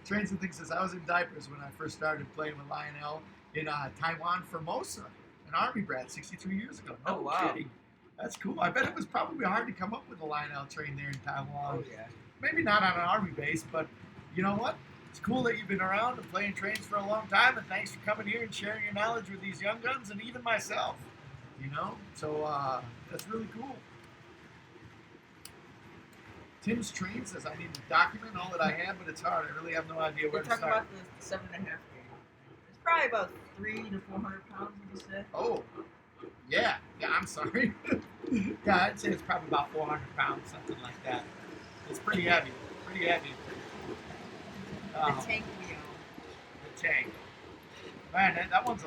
Trains and Things says, I was in diapers when I first started playing with Lionel in Taiwan, Formosa, an Army brat 62 years ago. No wow. kidding. That's cool. I bet it was probably hard to come up with a Lionel train there in Taiwan. Oh, yeah. Maybe not on an Army base, but you know what? It's cool that you've been around and playing trains for a long time, and thanks for coming here and sharing your knowledge with these young guns and even myself. You know? So that's really cool. Tim's Train says, I need to document all that I have, but it's hard. I really have no idea where We're to talking start. about the 7.5 game. It's probably about 300 to 400 pounds, would you say? Oh, yeah. Yeah, I'm sorry. Yeah, I'd say it's probably about 400 pounds, something like that. It's pretty heavy. Pretty heavy. The tank we own. The tank. Man, that one's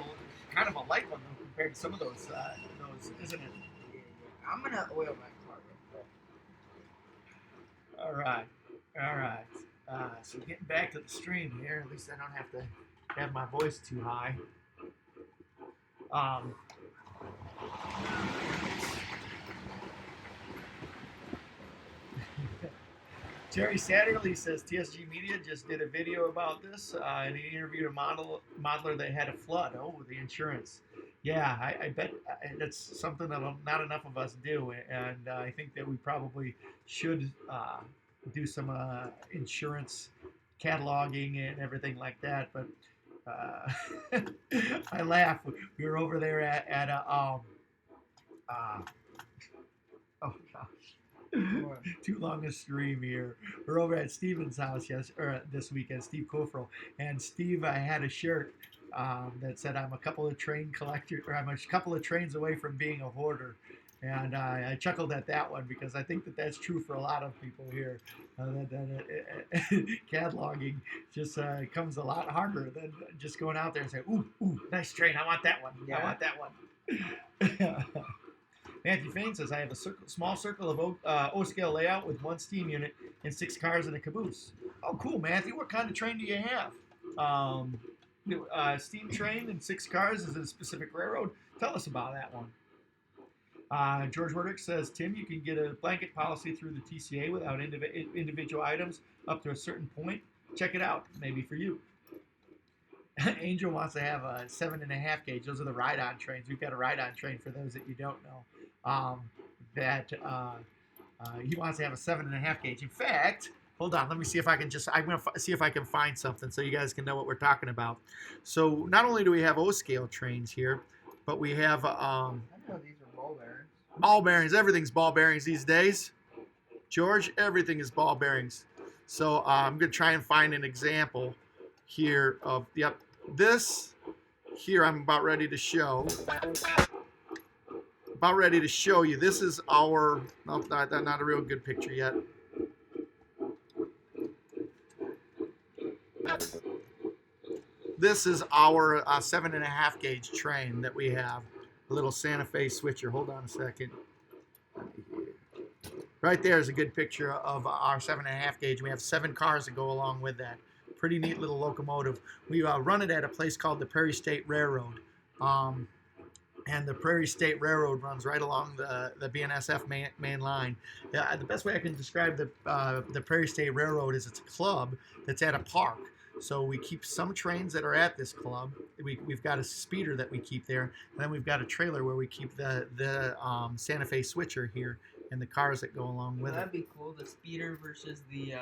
kind of a light one though, compared to some of those, isn't it? Yeah. I'm gonna oil my car real quick. All right. So getting back to the stream here, at least I don't have to have my voice too high. Jerry Satterley says TSG Media just did a video about this, and he interviewed a modeler that had a flood. Oh, the insurance. Yeah, I bet that's something that not enough of us do, and I think that we probably should do some insurance cataloging and everything like that. But I laugh. We were over there at oh gosh. Too long a stream here. We're over at Steven's house this weekend, Steve Kofro, and Steve had a shirt that said, "I'm a couple of train collector, or I'm a couple of trains away from being a hoarder." And I chuckled at that one because I think that that's true for a lot of people here. Cataloging just comes a lot harder than just going out there and saying, "Ooh, nice train! I want that one. Yeah. I want that one." Matthew Fain says, I have a small circle of O-scale layout with one steam unit and 6 cars and a caboose. Oh, cool, Matthew. What kind of train do you have? Steam train and 6 cars. Is it a specific railroad? Tell us about that one. George Wordrick says, Tim, you can get a blanket policy through the TCA without individual items up to a certain point. Check it out. Maybe for you. Angel wants to have a 7.5 gauge. Those are the ride-on trains. We've got a ride-on train for those that you don't know. He wants to have a 7.5 gauge. In fact, hold on. Let me see if I can I'm going to see if I can find something so you guys can know what we're talking about. So not only do we have O-scale trains here, but we have I know these are ball bearings. ball bearings. Everything's ball bearings these days. George, everything is ball bearings. So I'm going to try and find an example here of, yep, this here I'm about ready to show. About ready to show you. This is our, no, not a real good picture yet. This is our 7.5 gauge train that we have. A little Santa Fe switcher. Hold on a second. Right there is a good picture of our 7.5 gauge. We have 7 cars that go along with that. Pretty neat little locomotive. We run it at a place called the Prairie State Railroad. And the Prairie State Railroad runs right along the BNSF main line. The best way I can describe the Prairie State Railroad is it's a club that's at a park. So we keep some trains that are at this club. We've got a speeder that we keep there. And then we've got a trailer where we keep the Santa Fe switcher here and the cars that go along with it. That'd be cool. The speeder versus the...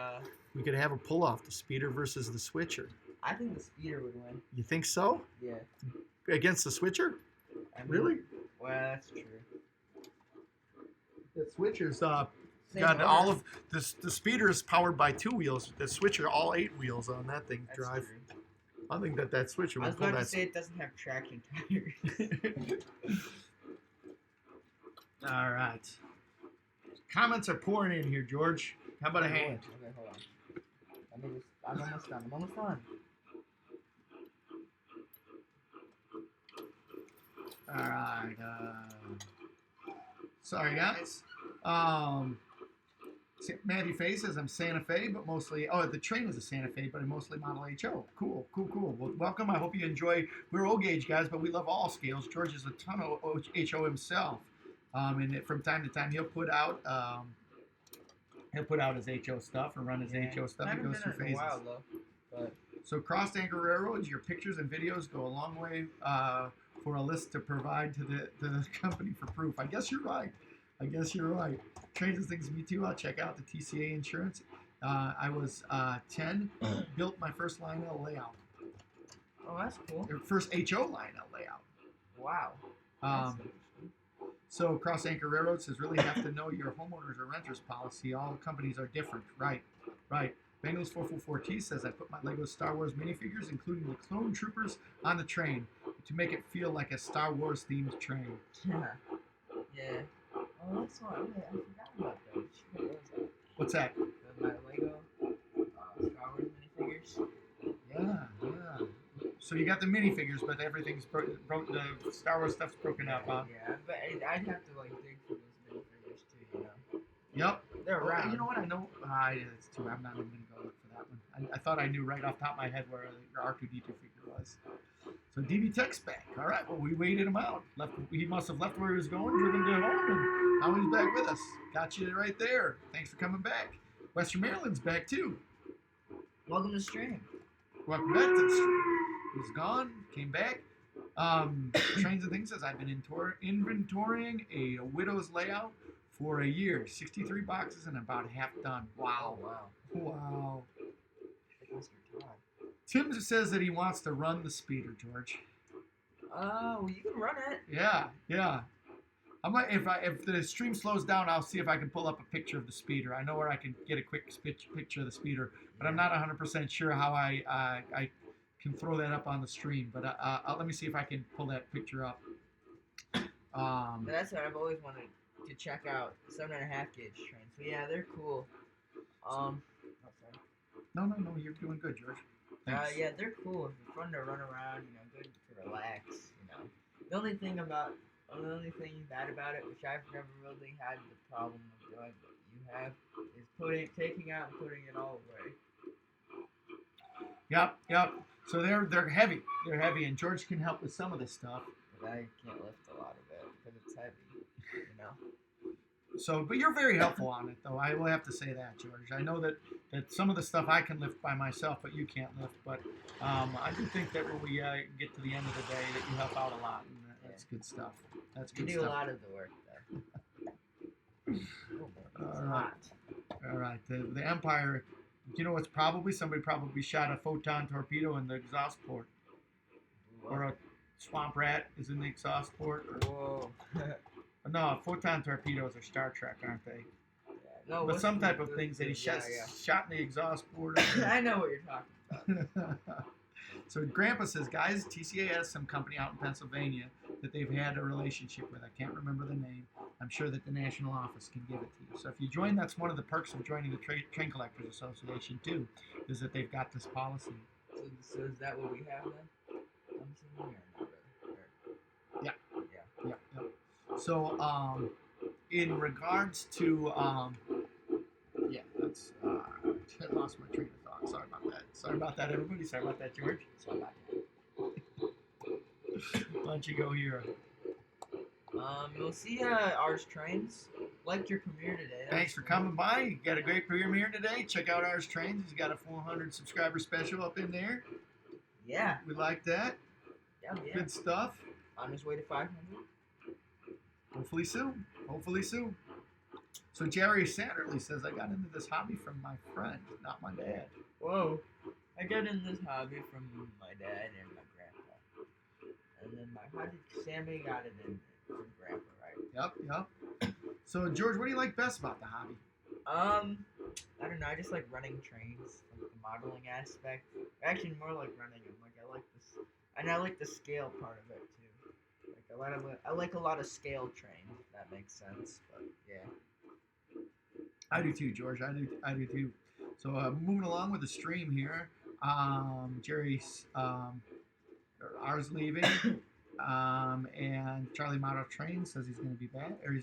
We could have a pull-off, the speeder versus the switcher. I think the speeder would win. You think so? Yeah. Against the switcher? I mean, Really? Well, that's true. The switcher's Same got motor. all of the speeder is powered by 2 wheels. The switcher, all 8 wheels on that thing That's drive. true. I think that switcher I would was pull about to that. say it doesn't have traction tires. All right. Comments are pouring in here, George. How about a hand? Okay, hold on. I'm almost done. I'm almost done. All right. Sorry, guys. Matthew Faye says I'm Santa Fe, but mostly. Oh, the train is a Santa Fe, but mostly Model HO. Cool. Well, welcome. I hope you enjoy. We're O gauge guys, but we love all scales. George is a ton of HO himself, and from time to time he'll put out his HO stuff and run his HO stuff. He goes through phases. In a while, though, but... So cross anchor railroads, your pictures and videos go a long way for a list to provide to the company for proof. I guess you're right. Trains and things, me too. I'll check out the TCA insurance. I was 10, built my first Lionel layout. Oh, that's cool. First HO Lionel layout. Wow. That's interesting. So cross anchor railroad says really have to know your homeowners or renters policy. All companies are different. Right. Bengals 444T says I put my Lego Star Wars minifigures, including the clone troopers, on the train to make it feel like a Star Wars themed train. Yeah. Oh, that's what. I forgot about those. What was that? What's that? My Lego Star Wars minifigures. Yeah. So you got the minifigures, but everything's the Star Wars stuff's broken up, huh? Yeah, but I'd have to dig for those minifigures too, Yep. They're Well, around. you know what? I know. It's too. I'm not even gonna go look for that one. I thought I knew right off the top of my head where your R2D2 figure was. So DB Tech's back. All right. Well, we waited him out. He must have left where he was going, driven to home, and now he's back with us. Got you right there. Thanks for coming back. Western Maryland's back too. Welcome to the stream. Welcome back to the stream. He was gone, came back. Trains and Things says I've been inventorying a widow's layout for a year. 63 boxes and about half done. Wow. Wow. Mr. Todd. Tim says that he wants to run the speeder, George. Well, you can run it. Yeah. I might, if the stream slows down, I'll see if I can pull up a picture of the speeder. I know where I can get a quick picture of the speeder, but I'm not 100% sure how I can throw that up on the stream. But let me see if I can pull that picture up. That's what I've always wanted to check out. 7.5 gauge trains. So yeah, they're cool. No, you're doing good, George. Thanks. Yeah, they're cool. They're fun to run around. Good to relax. The only thing bad about it, which I've never really had the problem of doing, but you have, is taking out and putting it all away. Yep. So they're heavy. They're heavy, and George can help with some of this stuff. But I can't lift a lot of it because it's heavy, you know. So, but you're very helpful on it, though. I will have to say that, George. I know that some of the stuff I can lift by myself, but you can't lift. But I do think that when we get to the end of the day, that you help out a lot, and that's good stuff. That's good You stuff. do a lot of the work, though. All right. The Empire. You know what's somebody probably shot a photon torpedo in the exhaust port, or a swamp rat is in the exhaust port. Whoa. No, photon torpedoes are Star Trek, aren't they? Yeah, no, But some type of things that he shot in the exhaust port. I know what you're talking about. So Grandpa says, guys, TCA has some company out in Pennsylvania that they've had a relationship with. I can't remember the name. I'm sure that the national office can give it to you. So if you join, that's one of the perks of joining the Train Collectors Association too, is that they've got this policy. So is that what we have then? I'm assuming or not really? Yeah. So in regards to that's I lost my train of thought. Sorry about that, everybody. Sorry about that, George. Sorry about that. Why don't you go here? You'll see ours trains. Liked your premiere today. Thanks for coming by. You got a great premiere today. Check out ours trains. He's got a 400 subscriber special up in there. Yeah. We like that. Yeah. Good stuff. On his way to 500. Hopefully soon. So Jerry Satterley says, I got into this hobby from my friend, not my dad. Whoa. I got into this hobby from my dad and my grandpa. And then how did Sammy got it in from grandpa, right? Yep. So George, what do you like best about the hobby? I don't know. I just like running trains, like the modeling aspect. Actually, more like running them. Like I like this, and I like the scale part of it too. Like I like a lot of scale trains. If that makes sense. But yeah. I do too, George. I do too. So moving along with the stream here, Jerry's ours leaving, and Charlie Model Train says he's going to be back, or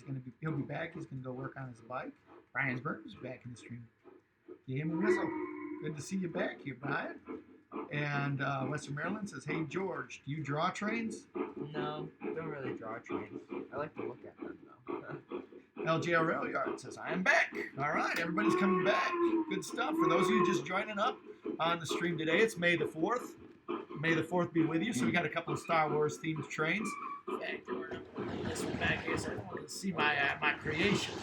he'll be back. He's going to go work on his bike. Brian's Burger's back in the stream. Give him a whistle. Good to see you back here, Brian. And Western Maryland says, hey George, do you draw trains? No, don't really draw trains. I like to look at them though. LJL Rail Yard says, I am back. All right, everybody's coming back. Good stuff. For those of you just joining up on the stream today, it's May the 4th. May the 4th be with you. So we got a couple of Star Wars themed trains. In fact, we're going to put this one back here so everyone can see my creation.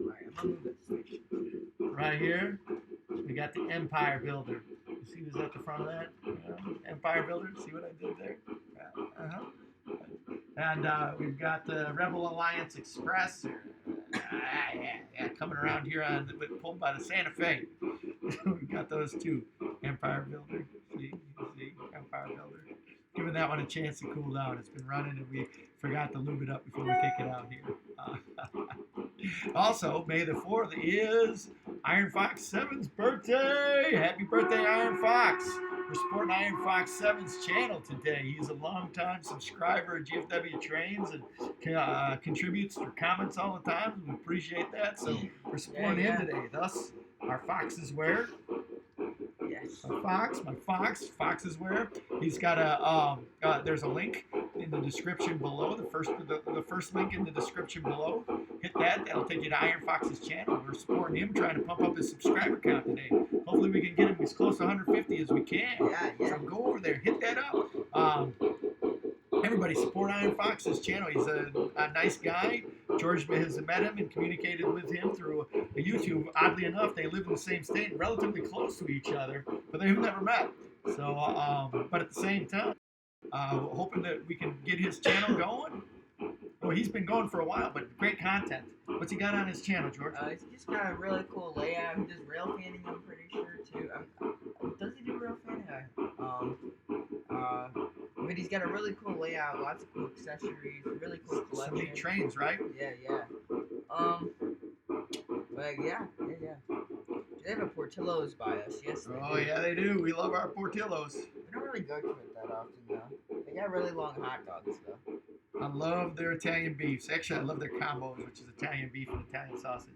All right, I'm gonna move this station. Right here, we got the Empire Builder. You see who's at the front of that? Empire Builder. See what I did there? And we've got the Rebel Alliance Express. Coming around here pulled by the Santa Fe. We've got those two. Empire Builder. See, Empire Builder. Giving that one a chance to cool down. It's been running and we forgot to lube it up before we kick it out here. Also, May the 4th is Iron Fox 7's birthday. Happy birthday, Iron Fox. We're supporting Iron Fox 7's channel today. He's a longtime subscriber of GFW Trains and contributes or comments all the time. We appreciate that. So we're supporting him today. Thus, our Fox's wear. Yes. My Fox's wear. He's got there's a link in the description below. The first link in the description below. Hit that. That'll take you to Iron Fox's channel. We're supporting him, trying to pump up his subscriber count today. Hopefully we can get him as close to 150 as we can. Yeah. So go over there, hit that up. Everybody support Iron Fox's channel. He's a nice guy. George has met him and communicated with him through YouTube. Oddly enough, they live in the same state and relatively close to each other, but they've never met. So, but at the same time, hoping that we can get his channel going. Well, he's been going for a while, but great content. What's he got on his channel, George? He's just got a really cool layout. He does rail fanning, I'm pretty sure, too. Does he do rail fanning? But he's got a really cool layout, lots of cool accessories, really cool collection. Some neat trains, right? Yeah. But yeah. They have a Portillo's by us, yes. Oh, yeah, they do. We love our Portillos. We don't really go to it that often, though. They got really long hot dogs, though. I love their Italian beefs. Actually, I love their combos, which is Italian beef and Italian sausage.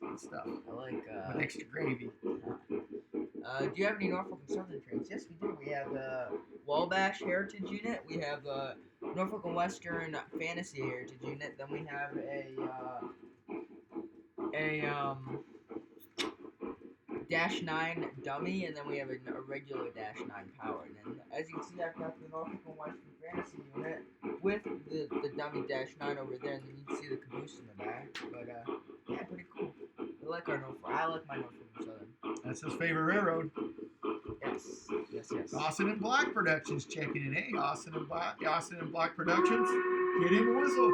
It's good stuff. I like. With extra gravy. Do you have any Norfolk and Southern trains? Yes, we do. We have the Wabash Heritage Unit. We have the Norfolk and Western Fantasy Heritage Unit. Then we have a Dash 9 dummy, and then we have a regular Dash 9 powered. And as you can see, I've got the Norfolk and Western Fantasy Unit with the dummy Dash 9 over there, and then you can see the caboose in the back. But yeah, pretty cool. I like our Norfolk. I like my Norfolk and Southern. That's his favorite railroad. Yes. Austin and Block Productions checking in. Hey, Austin and Block Productions. Get him a whistle.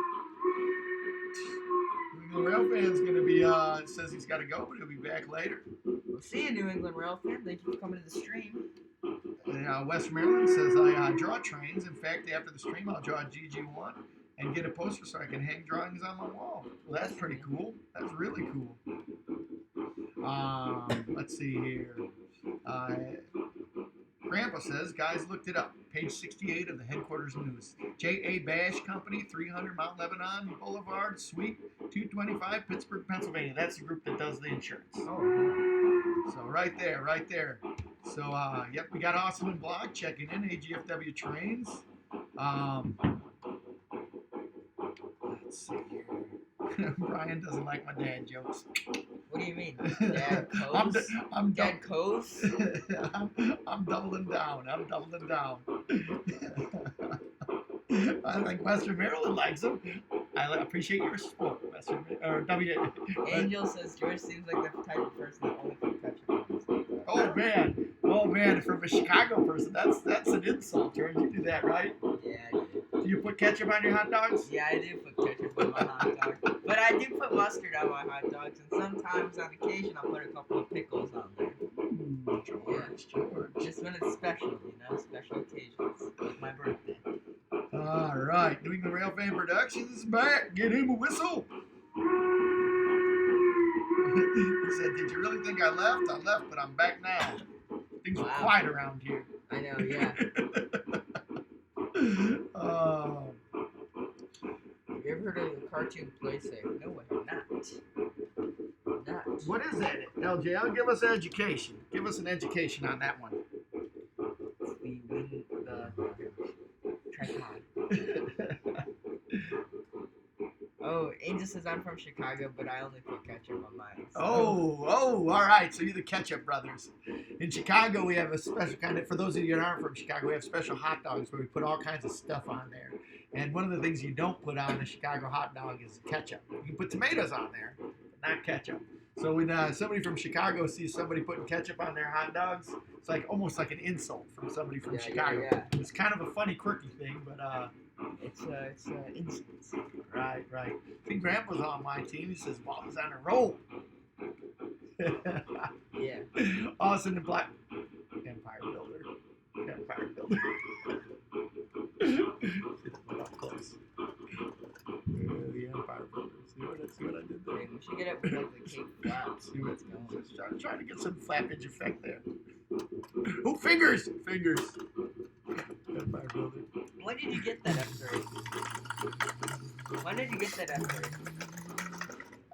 New England Rail fan's gonna be says he's got to go, but he'll be back later. We'll see you, New England Rail fan. Thank you for coming to the stream. West Maryland says I draw trains. In fact, after the stream, I'll draw a GG1 and get a poster so I can hang drawings on my wall. Well, that's pretty cool. That's really cool. Let's see here. Grandpa says, guys looked it up. Page 68 of the headquarters news. J.A. Bash Company, 300 Mount Lebanon Boulevard, Suite 225, Pittsburgh, Pennsylvania. That's the group that does the insurance. Oh. So right there. So, yep, we got Austin and Block checking in, AGFW trains. Let's see here. Brian doesn't like my dad jokes. What do you mean? Dad coast? Dad coast? I'm doubling down. I think Western Maryland likes them. I appreciate your support, Western or W. Angel says George seems like the type of person that only can touch it. Oh man! From a Chicago person, that's an insult, George. You do that, right? Yeah, I do. Do you put ketchup on your hot dogs? Yeah, I do put ketchup on my hot dogs. But I do put mustard on my hot dogs, and sometimes on occasion I'll put a couple of pickles on there. George. Just when it's special, special occasions, like my birthday. All right, New England Rail Fan Productions is back. Get him a whistle. He said, "Did you really think I left? I left, but I'm back now. Things were quiet around here." I know, yeah. Have you ever heard of the cartoon play safe? No, I have not. What is that, LJL? Give us education. Give us an education on that one. It's the tripod. Oh, Angel says I'm from Chicago, but I only put ketchup on mine. So. Oh, all right. So you're the Ketchup Brothers. In Chicago, we have a special kind of, for those of you that aren't from Chicago, we have special hot dogs where we put all kinds of stuff on there. And one of the things you don't put on a Chicago hot dog is ketchup. You can put tomatoes on there, but not ketchup. So when somebody from Chicago sees somebody putting ketchup on their hot dogs, it's like almost like an insult from somebody from Chicago. Yeah. It's kind of a funny, quirky thing, but it's instance. Right. I think Grandpa's on my team. He says, "Ball is on a roll." Yeah. Austin and Black Empire Builder. Up close. The Empire Builder. See what I did there? Hey, we should get up with like the cape flaps. See what's going on. I'm trying to get some flappage effect there. Oh, fingers! Empire Builder. When did you get that F3?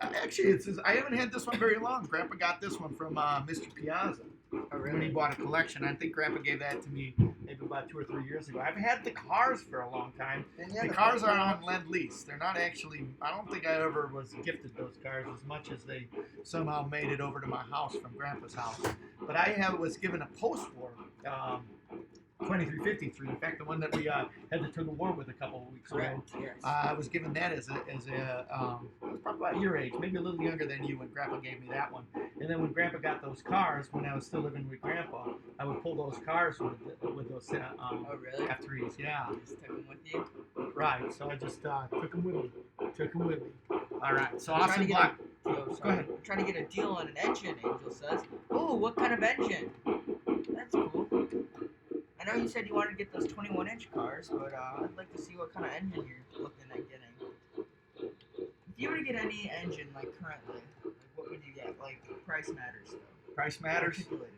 Actually, I haven't had this one very long. Grandpa got this one from Mr. Piazza. Oh, really? When he bought a collection. I think Grandpa gave that to me maybe about 2 or 3 years ago. I've had the cars for a long time. The cars are on Lend-Lease. They're not actually, I don't think I ever was gifted those cars as much as they somehow made it over to my house from Grandpa's house. But I was given a post-war 2353. In fact, the one that we had to tug of war with a couple of weeks ago. Yes. I was given that as I was probably about your age, maybe a little younger than you when Grandpa gave me that one. And then when Grandpa got those cars, when I was still living with Grandpa, I would pull those cars with those oh, really? F3s. Yeah. You just took them with you? Right. So I just took them with me. All right. So I'm Austin Block. Go ahead. I'm trying to get a deal on an engine, Angel says. Oh, what kind of engine? That's cool. I know you said you wanted to get those 21-inch cars, but I'd like to see what kind of engine you're looking at getting. If you were to get any engine, like currently, like what would you get? Like, price matters, though. Price matters? Articulated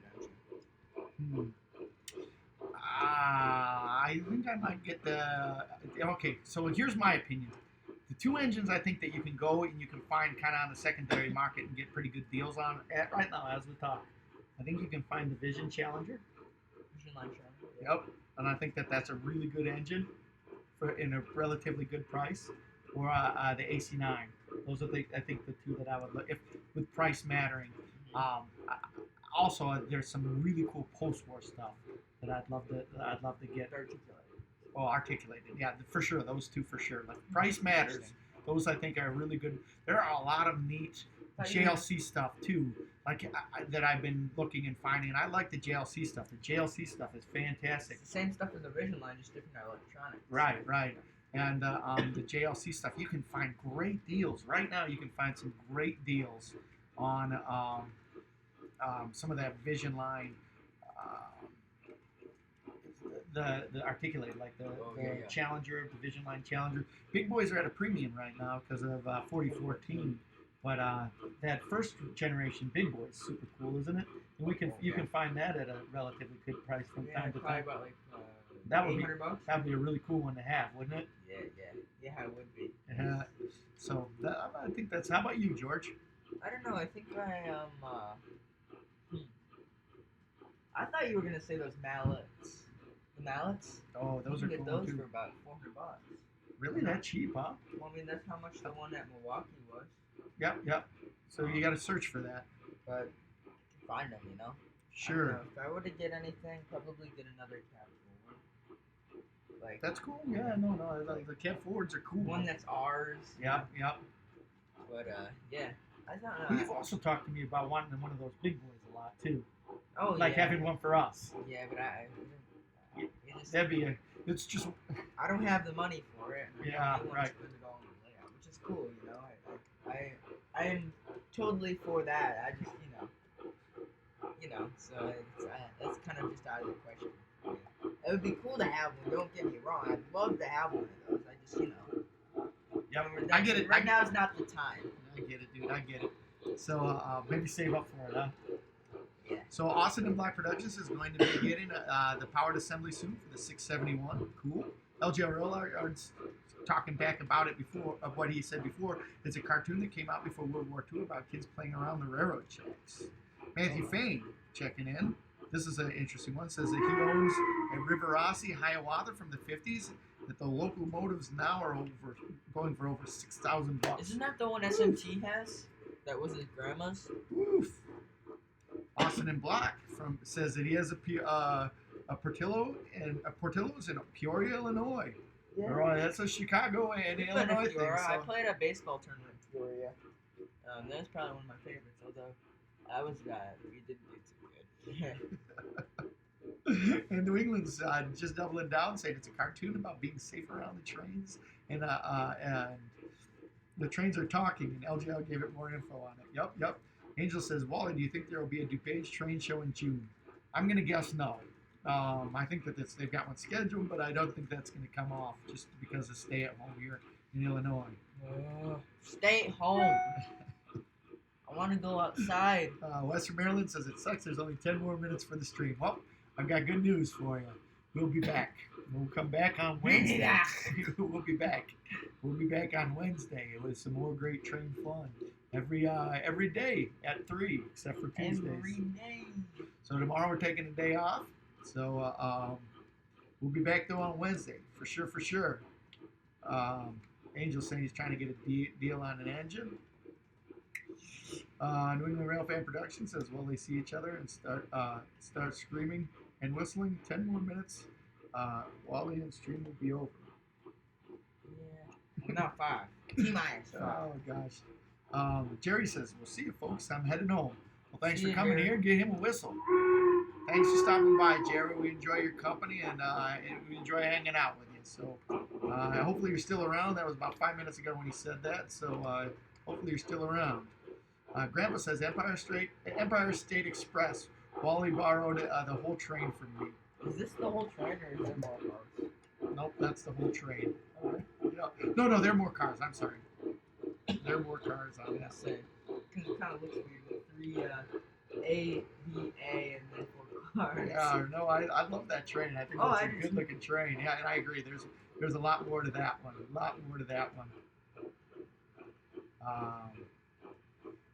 engine. I think I might get the... Okay, so here's my opinion. The two engines I think that you can go and you can find kind of on the secondary market and get pretty good deals on at right now as we talk. I think you can find the Vision Challenger. Vision Line Challenger. Yep, and I think that that's a really good engine for in a relatively good price. Or the AC9. Those are I think the two that I would look if with price mattering. Also, there's some really cool post-war stuff that I'd love to get. Oh, articulated, yeah, for sure. Those two for sure. Like price matters. Those I think are really good. There are a lot of neat JLC stuff too, like that I've been looking and finding. And I like the JLC stuff. The JLC stuff is fantastic. It's the same stuff as the Vision Line, just different electronics. Right. And the JLC stuff, you can find great deals. Right now, you can find some great deals on some of that Vision Line. The articulated, like the Challenger, the Vision Line Challenger. Big boys are at a premium right now because of 4014. But that first generation Big Boy is super cool, isn't it? And you can find that at a relatively good price from time to time. About like that would $800. That'd be a really cool one to have, wouldn't it? Yeah, it would be. So I think that's. How about you, George? I don't know. I think I thought you were gonna say those mallets. The mallets? Oh, those you are can cool get those too. for about $400. Really, that cheap, huh? Well, I mean, that's how much the one at Milwaukee was. Yep. So you got to search for that. But you can find them, you know. Sure. I don't know. If I were to get anything, probably get another Cat Forward. Like that's cool. Yeah, no. The Cat Forwards are cool. One that's ours. Yep. But yeah, I don't know. Well, you've also talked to me about wanting one of those big boys a lot too. Oh, like having one for us. Yeah, but that'd be it's just. I don't have the money for it. And yeah, I don't right. spend it all on the layout, which is cool, you know. I am totally for that. I just, so that's kind of just out of the question. Yeah. It would be cool to have one. Don't get me wrong. I'd love to have one of those. I just, Yep, I get it. Right now is not the time. I get it, dude. I get it. So maybe save up for it, huh? Yeah. So Austin and Black Productions is going to be getting the powered assembly soon for the 671. Cool. LGRL are talking back about it before, of what he said before. It's a cartoon that came out before World War II about kids playing around the railroad tracks. Matthew Fain checking in. This is an interesting one. It says that he owns a Riverossi Hiawatha from the 50s. That the locomotives now are going for over $6,000. Isn't that the one SMT has? That was his grandma's. Oof. Austin and Black says that he has a Portillo's in Peoria, Illinois. Yeah. That's a Chicago and Illinois thing. So. I played a baseball tournament in Peoria. That's probably one of my favorites. Although we didn't do too good. And New England's just doubling down, saying it's a cartoon about being safe around the trains, and the trains are talking. And LGL gave it more info on it. Yep. Angel says, Wally, do you think there will be a DuPage train show in June? I'm gonna guess no. I think that they've got one scheduled, but I don't think that's gonna come off just because of stay at home here in Illinois. Stay at home. I want to go outside. Western Maryland says it sucks. There's only 10 more minutes for the stream. Well, I've got good news for you. We'll be back. We'll come back on Wednesday. We'll be back. We'll be back on Wednesday with some more great train fun. Every day at 3, except for Tuesdays. Every day. So tomorrow we're taking a day off. So we'll be back though on Wednesday for sure. Angel's saying he's trying to get a deal on an engine. New England Rail Fan Productions says, will they see each other and start screaming and whistling? 10 more minutes. Wally and stream will be over. Yeah. Not 5. T-minus 5. Oh, gosh. Jerry says, we'll see you, folks. I'm heading home. Well, thanks for coming here. Give him a whistle. Thanks for stopping by, Jerry. We enjoy your company, and we enjoy hanging out with you. So hopefully you're still around. That was about 5 minutes ago when he said that. So hopefully you're still around. Grandpa says, Empire State Express. Wally borrowed the whole train from me. Is this the whole train, or is there more cars? Nope, that's the whole train. No, there are more cars. I'm sorry. There are more cars on that. Because it kind of looks weird with 3 A, B, A, and then 4 cars. Yeah, no, I love that train. I think that's a good-looking train. Yeah, and I agree. There's a lot more to that one.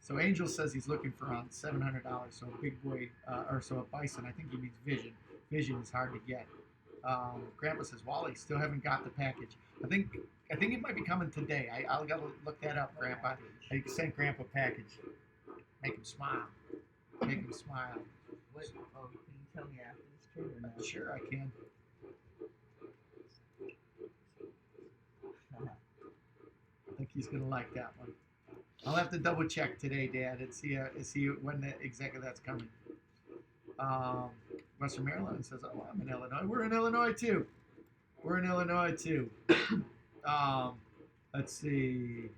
So Angel says he's looking for around $700. So a big boy, or so a bison. I think he means Vision. Vision is hard to get. Grandpa says Wally still haven't got the package. I think it might be coming today. I'll gotta look that up, Grandpa. I sent Grandpa a package. Make him smile. Make him smile. What? Oh, can you tell me after this stream or no? Sure, I can. I think he's gonna like that one. I'll have to double check today, Dad, and see when exactly that's coming. Western Maryland says, "Oh, I'm in Illinois. We're in Illinois too. We're in Illinois too." Let's see.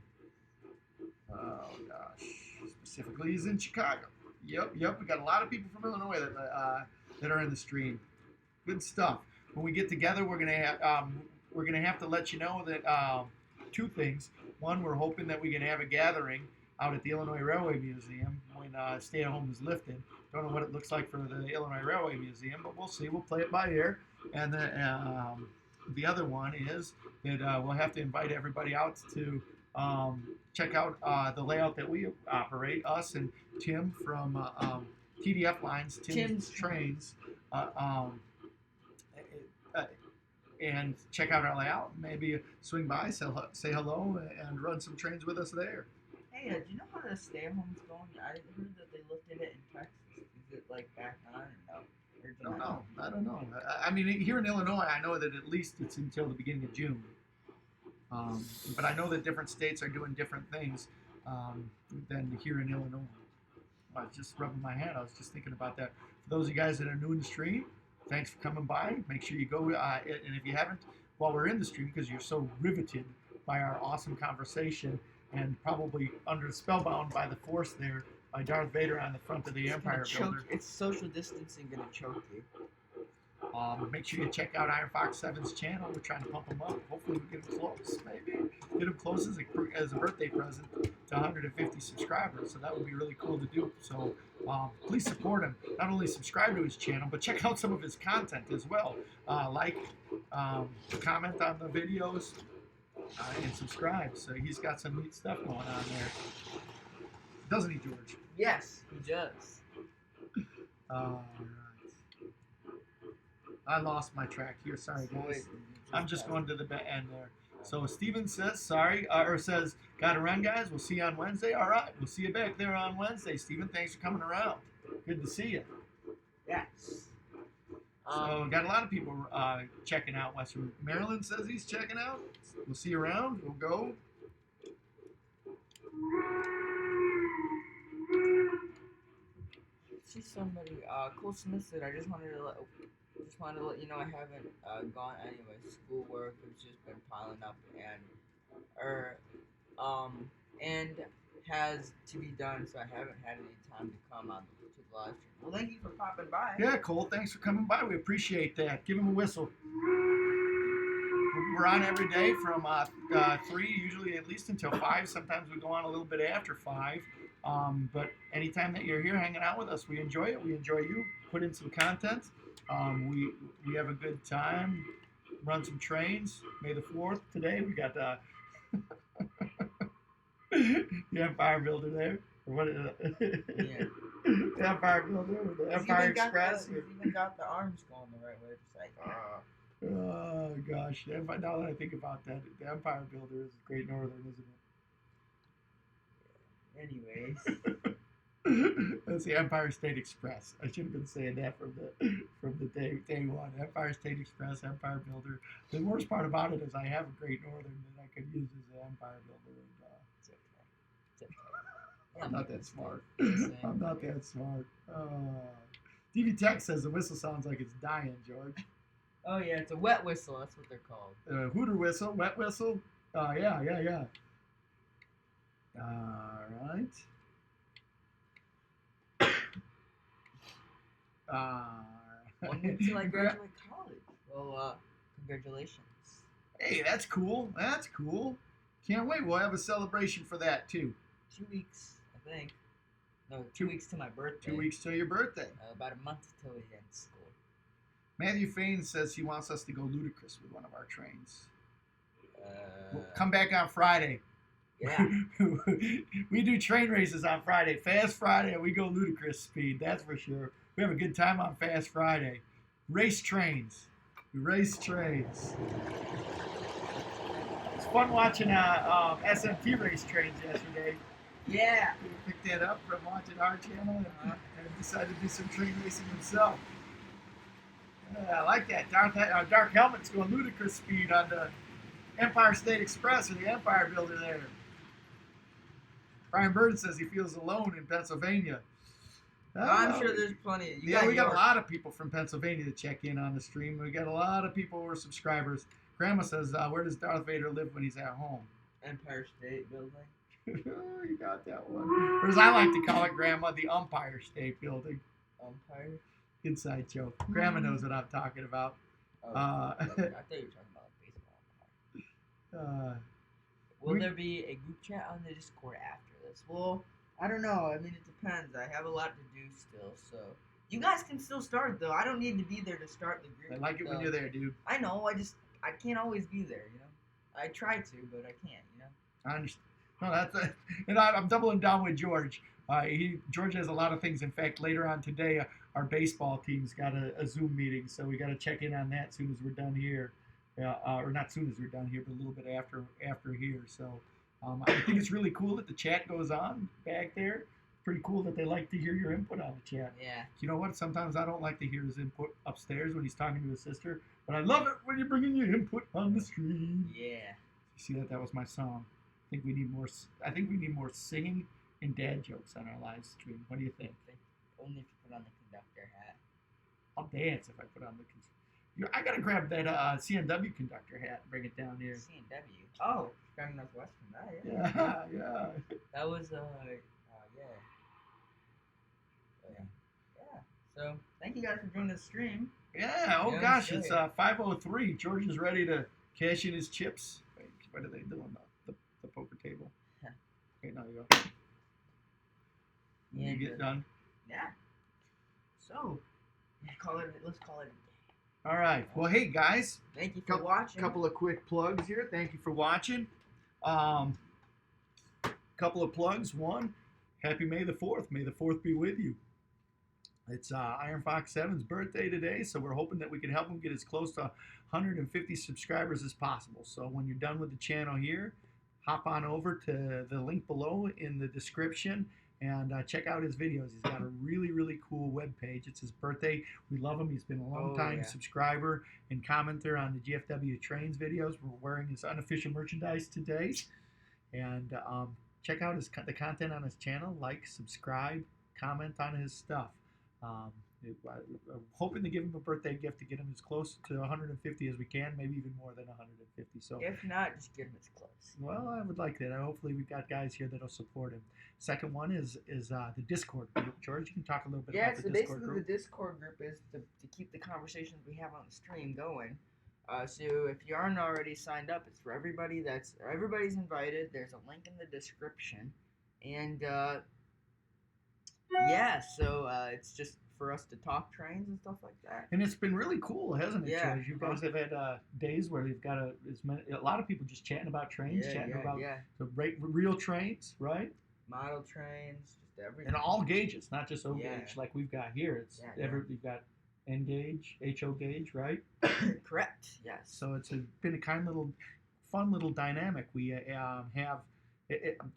Oh gosh, specifically, he's in Chicago. Yep. We got a lot of people from Illinois that are in the stream. Good stuff. When we get together, we're gonna have to let you know that two things. One, we're hoping that we can have a gathering out at the Illinois Railway Museum when stay-at-home is lifted. Don't know what it looks like for the Illinois Railway Museum, but we'll see. We'll play it by ear. And the other one is that we'll have to invite everybody out to check out the layout that we operate. Us and Tim from TDF Lines, Tim's Trains, and check out our layout. Maybe swing by, say hello, and run some trains with us there. Hey, do you know how the stay-at-home's going? I heard that they lifted it in Texas. Is it like back on or no? I don't know. I mean, here in Illinois, I know that at least it's until the beginning of June. But I know that different states are doing different things than here in Illinois. I was just rubbing my head. I was just thinking about that. For those of you guys that are new in the stream, thanks for coming by. Make sure you go, and if you haven't, while we're in the stream, because you're so riveted by our awesome conversation and probably under spellbound by the force there, by Darth Vader on the front of the Empire Builder. It's social distancing gonna choke you. Make sure you check out Iron Fox 7's channel. We're trying to pump him up. Hopefully we get him close, maybe. Get him close as a birthday present to 150 subscribers. So that would be really cool to do. So please support him. Not only subscribe to his channel, but check out some of his content as well. Comment on the videos, and subscribe. So he's got some neat stuff going on there. Doesn't he, George? Yes, he does. All right. I lost my track here. Sorry, guys. I'm just going to the end there. So Steven says, says, gotta run, guys. We'll see you on Wednesday. All right. We'll see you back there on Wednesday. Steven, thanks for coming around. Good to see you. Yes. So got a lot of people checking out. Western Maryland says he's checking out. We'll see you around. We'll go. See somebody. Cole Smith said, I just wanted to let you know I haven't gone anyway. Schoolwork has just been piling up and has to be done, so I haven't had any time to come on to the live stream. Well, thank you for popping by. Yeah, Cole, thanks for coming by. We appreciate that. Give him a whistle. We're on every day from 3, usually at least until 5. Sometimes we go on a little bit after 5. But anytime that you're here hanging out with us, we enjoy it. We enjoy you. Put in some content. We have a good time. Run some trains. May the 4th today. We got the Empire Builder there. Or what is it? Yeah. The Empire Builder, the Empire Express. He's even got the arms going the right way. Just like, oh gosh! Now that I think about that, the Empire Builder is Great Northern, isn't it? Anyways. That's the Empire State Express. I should have been saying that from the day one. Empire State Express, Empire Builder. The worst part about it is I have a Great Northern that I could use as an Empire Builder. I'm not that smart. I'm not that smart. DV Tech says the whistle sounds like it's dying, George. Oh yeah, it's a wet whistle. That's what they're called. Hooter whistle, wet whistle. Yeah. All right. One week till I graduate college. Well, congratulations. Hey, that's cool. That's cool. Can't wait. We'll have a celebration for that too. 2 weeks, I think. No, 2 weeks to my birthday. 2 weeks till your birthday. About a month till we end school. Matthew Fain says he wants us to go ludicrous with one of our trains. We'll come back on Friday. Yeah. We do train races on Friday. Fast Friday, and we go ludicrous speed. That's for sure. We have a good time on Fast Friday. Race trains. We race trains. It's fun watching SMT race trains yesterday. Yeah. We picked that up from watching our channel and decided to do some train racing himself. I like that. Dark Helmet's going ludicrous speed on the Empire State Express or the Empire Builder there. Brian Bird says he feels alone in Pennsylvania. I'm sure there's plenty. We got a lot of people from Pennsylvania to check in on the stream. We got a lot of people who are subscribers. Grandma says, where does Darth Vader live when he's at home? Empire State Building. You got that one. Or as I like to call it, Grandma, the Empire State Building. Umpire? Inside joke. Grandma knows what I'm talking about. Oh, I thought you were talking about baseball. Will there be a group chat on the Discord after this? Well, I don't know. I mean, it depends. I have a lot to do still, so you guys can still start though. I don't need to be there to start the group. I like it when you're there, dude. I know. I can't always be there. You know. I try to, but I can't. You know. I understand. No, and I'm doubling down with George. George has a lot of things. In fact, later on today, our baseball team's got a Zoom meeting, so we got to check in on that as soon as we're done here. Or not soon as we're done here, but a little bit after here. So I think it's really cool that the chat goes on back there. Pretty cool that they like to hear your input on the chat. Yeah. You know what? Sometimes I don't like to hear his input upstairs when he's talking to his sister, but I love it when you're bringing your input on the stream. Yeah. You see that? That was my song. I think we need more singing and dad jokes on our live stream. What do you think? Only if you put on the conductor hat. I'll dance if I put on the. I gotta grab that CNW conductor hat and bring it down here. CNW. Oh, Chicago Northwestern. Yeah. That was yeah. So thank you guys for joining the stream. Yeah. Oh gosh, it's 5:03. George is ready to cash in his chips. Wait, what are they doing? The poker table. Okay, now you go. You get done. Yeah. So, let's call it a day. All right. Well, hey guys. Thank you for watching. Couple of quick plugs here. Thank you for watching. Couple of plugs. One, happy May the 4th. May the 4th be with you. It's Iron Fox 7's birthday today, so we're hoping that we can help him get as close to 150 subscribers as possible. So when you're done with the channel here, hop on over to the link below in the description and check out his videos. He's got a really, really cool webpage. It's his birthday. We love him. He's been a long-time subscriber and commenter on the GFW Trains videos. We're wearing his unofficial merchandise today. And check out the content on his channel. Like, subscribe, comment on his stuff. I'm hoping to give him a birthday gift to get him as close to 150 as we can, maybe even more than 150. So if not, just get him as close. Well, I would like that. Hopefully, we've got guys here that'll support him. Second one is the Discord group. George, you can talk a little bit about the Discord group. The Discord group is to keep the conversations we have on the stream going. So if you aren't already signed up, it's for everybody. Everybody's invited. There's a link in the description, and it's just for us to talk trains and stuff like that. And it's been really cool, hasn't it, Yeah. George? You guys have had days where you've got a lot of people just chatting about trains, about the real trains, right? Model trains, just everything. And all gauges, not just O gauge like we've got here. It's we've got N gauge, HO gauge, right? Correct. Yes. So it's been a fun little dynamic. We have.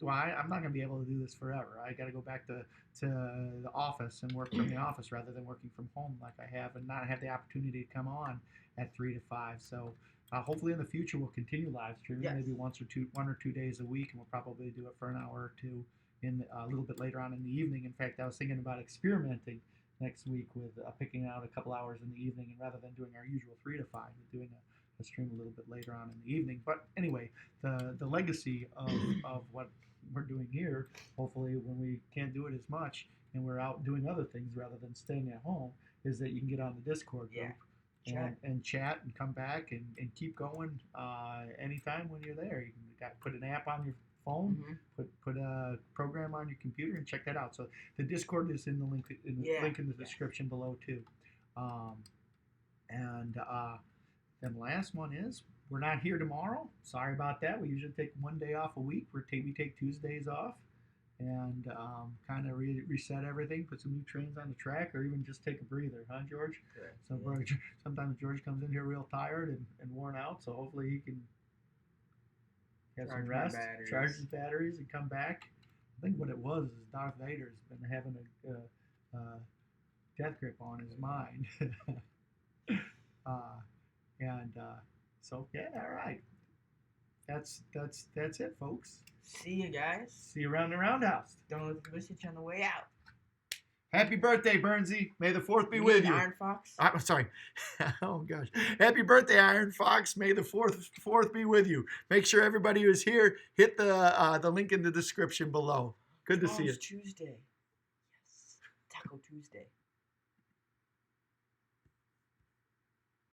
I'm not going to be able to do this forever. I got to go back to the office and work from the office rather than working from home like I have, and not have the opportunity to come on at 3 to 5. So hopefully in the future we'll continue live streaming, maybe 1 or 2 days a week, and we'll probably do it for an hour or two a little bit later on in the evening. In fact, I was thinking about experimenting next week with picking out a couple hours in the evening, and rather than doing our usual 3 to 5, doing a stream a little bit later on in the evening. But anyway, the legacy of what we're doing here, hopefully when we can't do it as much and we're out doing other things rather than staying at home, is that you can get on the Discord group and chat and come back and keep going anytime when you're there. You can put an app on your phone, put a program on your computer, and check that out. So the Discord is in the link in the description below too. And then the last one is we're not here tomorrow. Sorry about that. We usually take one day off a week. We take Tuesdays off and kind of reset everything, put some new trains on the track, or even just take a breather, huh, George? Correct. So sometimes George comes in here real tired and worn out, so hopefully he can have some rest, charge his batteries, and come back. I think what it was is Darth Vader's been having a death grip on his mind. And so yeah, all right. That's it, folks. See you guys. See you around the roundhouse. Don't let the message on the way out. Happy birthday, Bernsey. May the 4th be with you. Iron Fox. I'm sorry. Oh gosh. Happy birthday, Iron Fox. May the 4th be with you. Make sure everybody who's here hit the link in the description below. Good to see you. Tuesday. Yes. Taco Tuesday.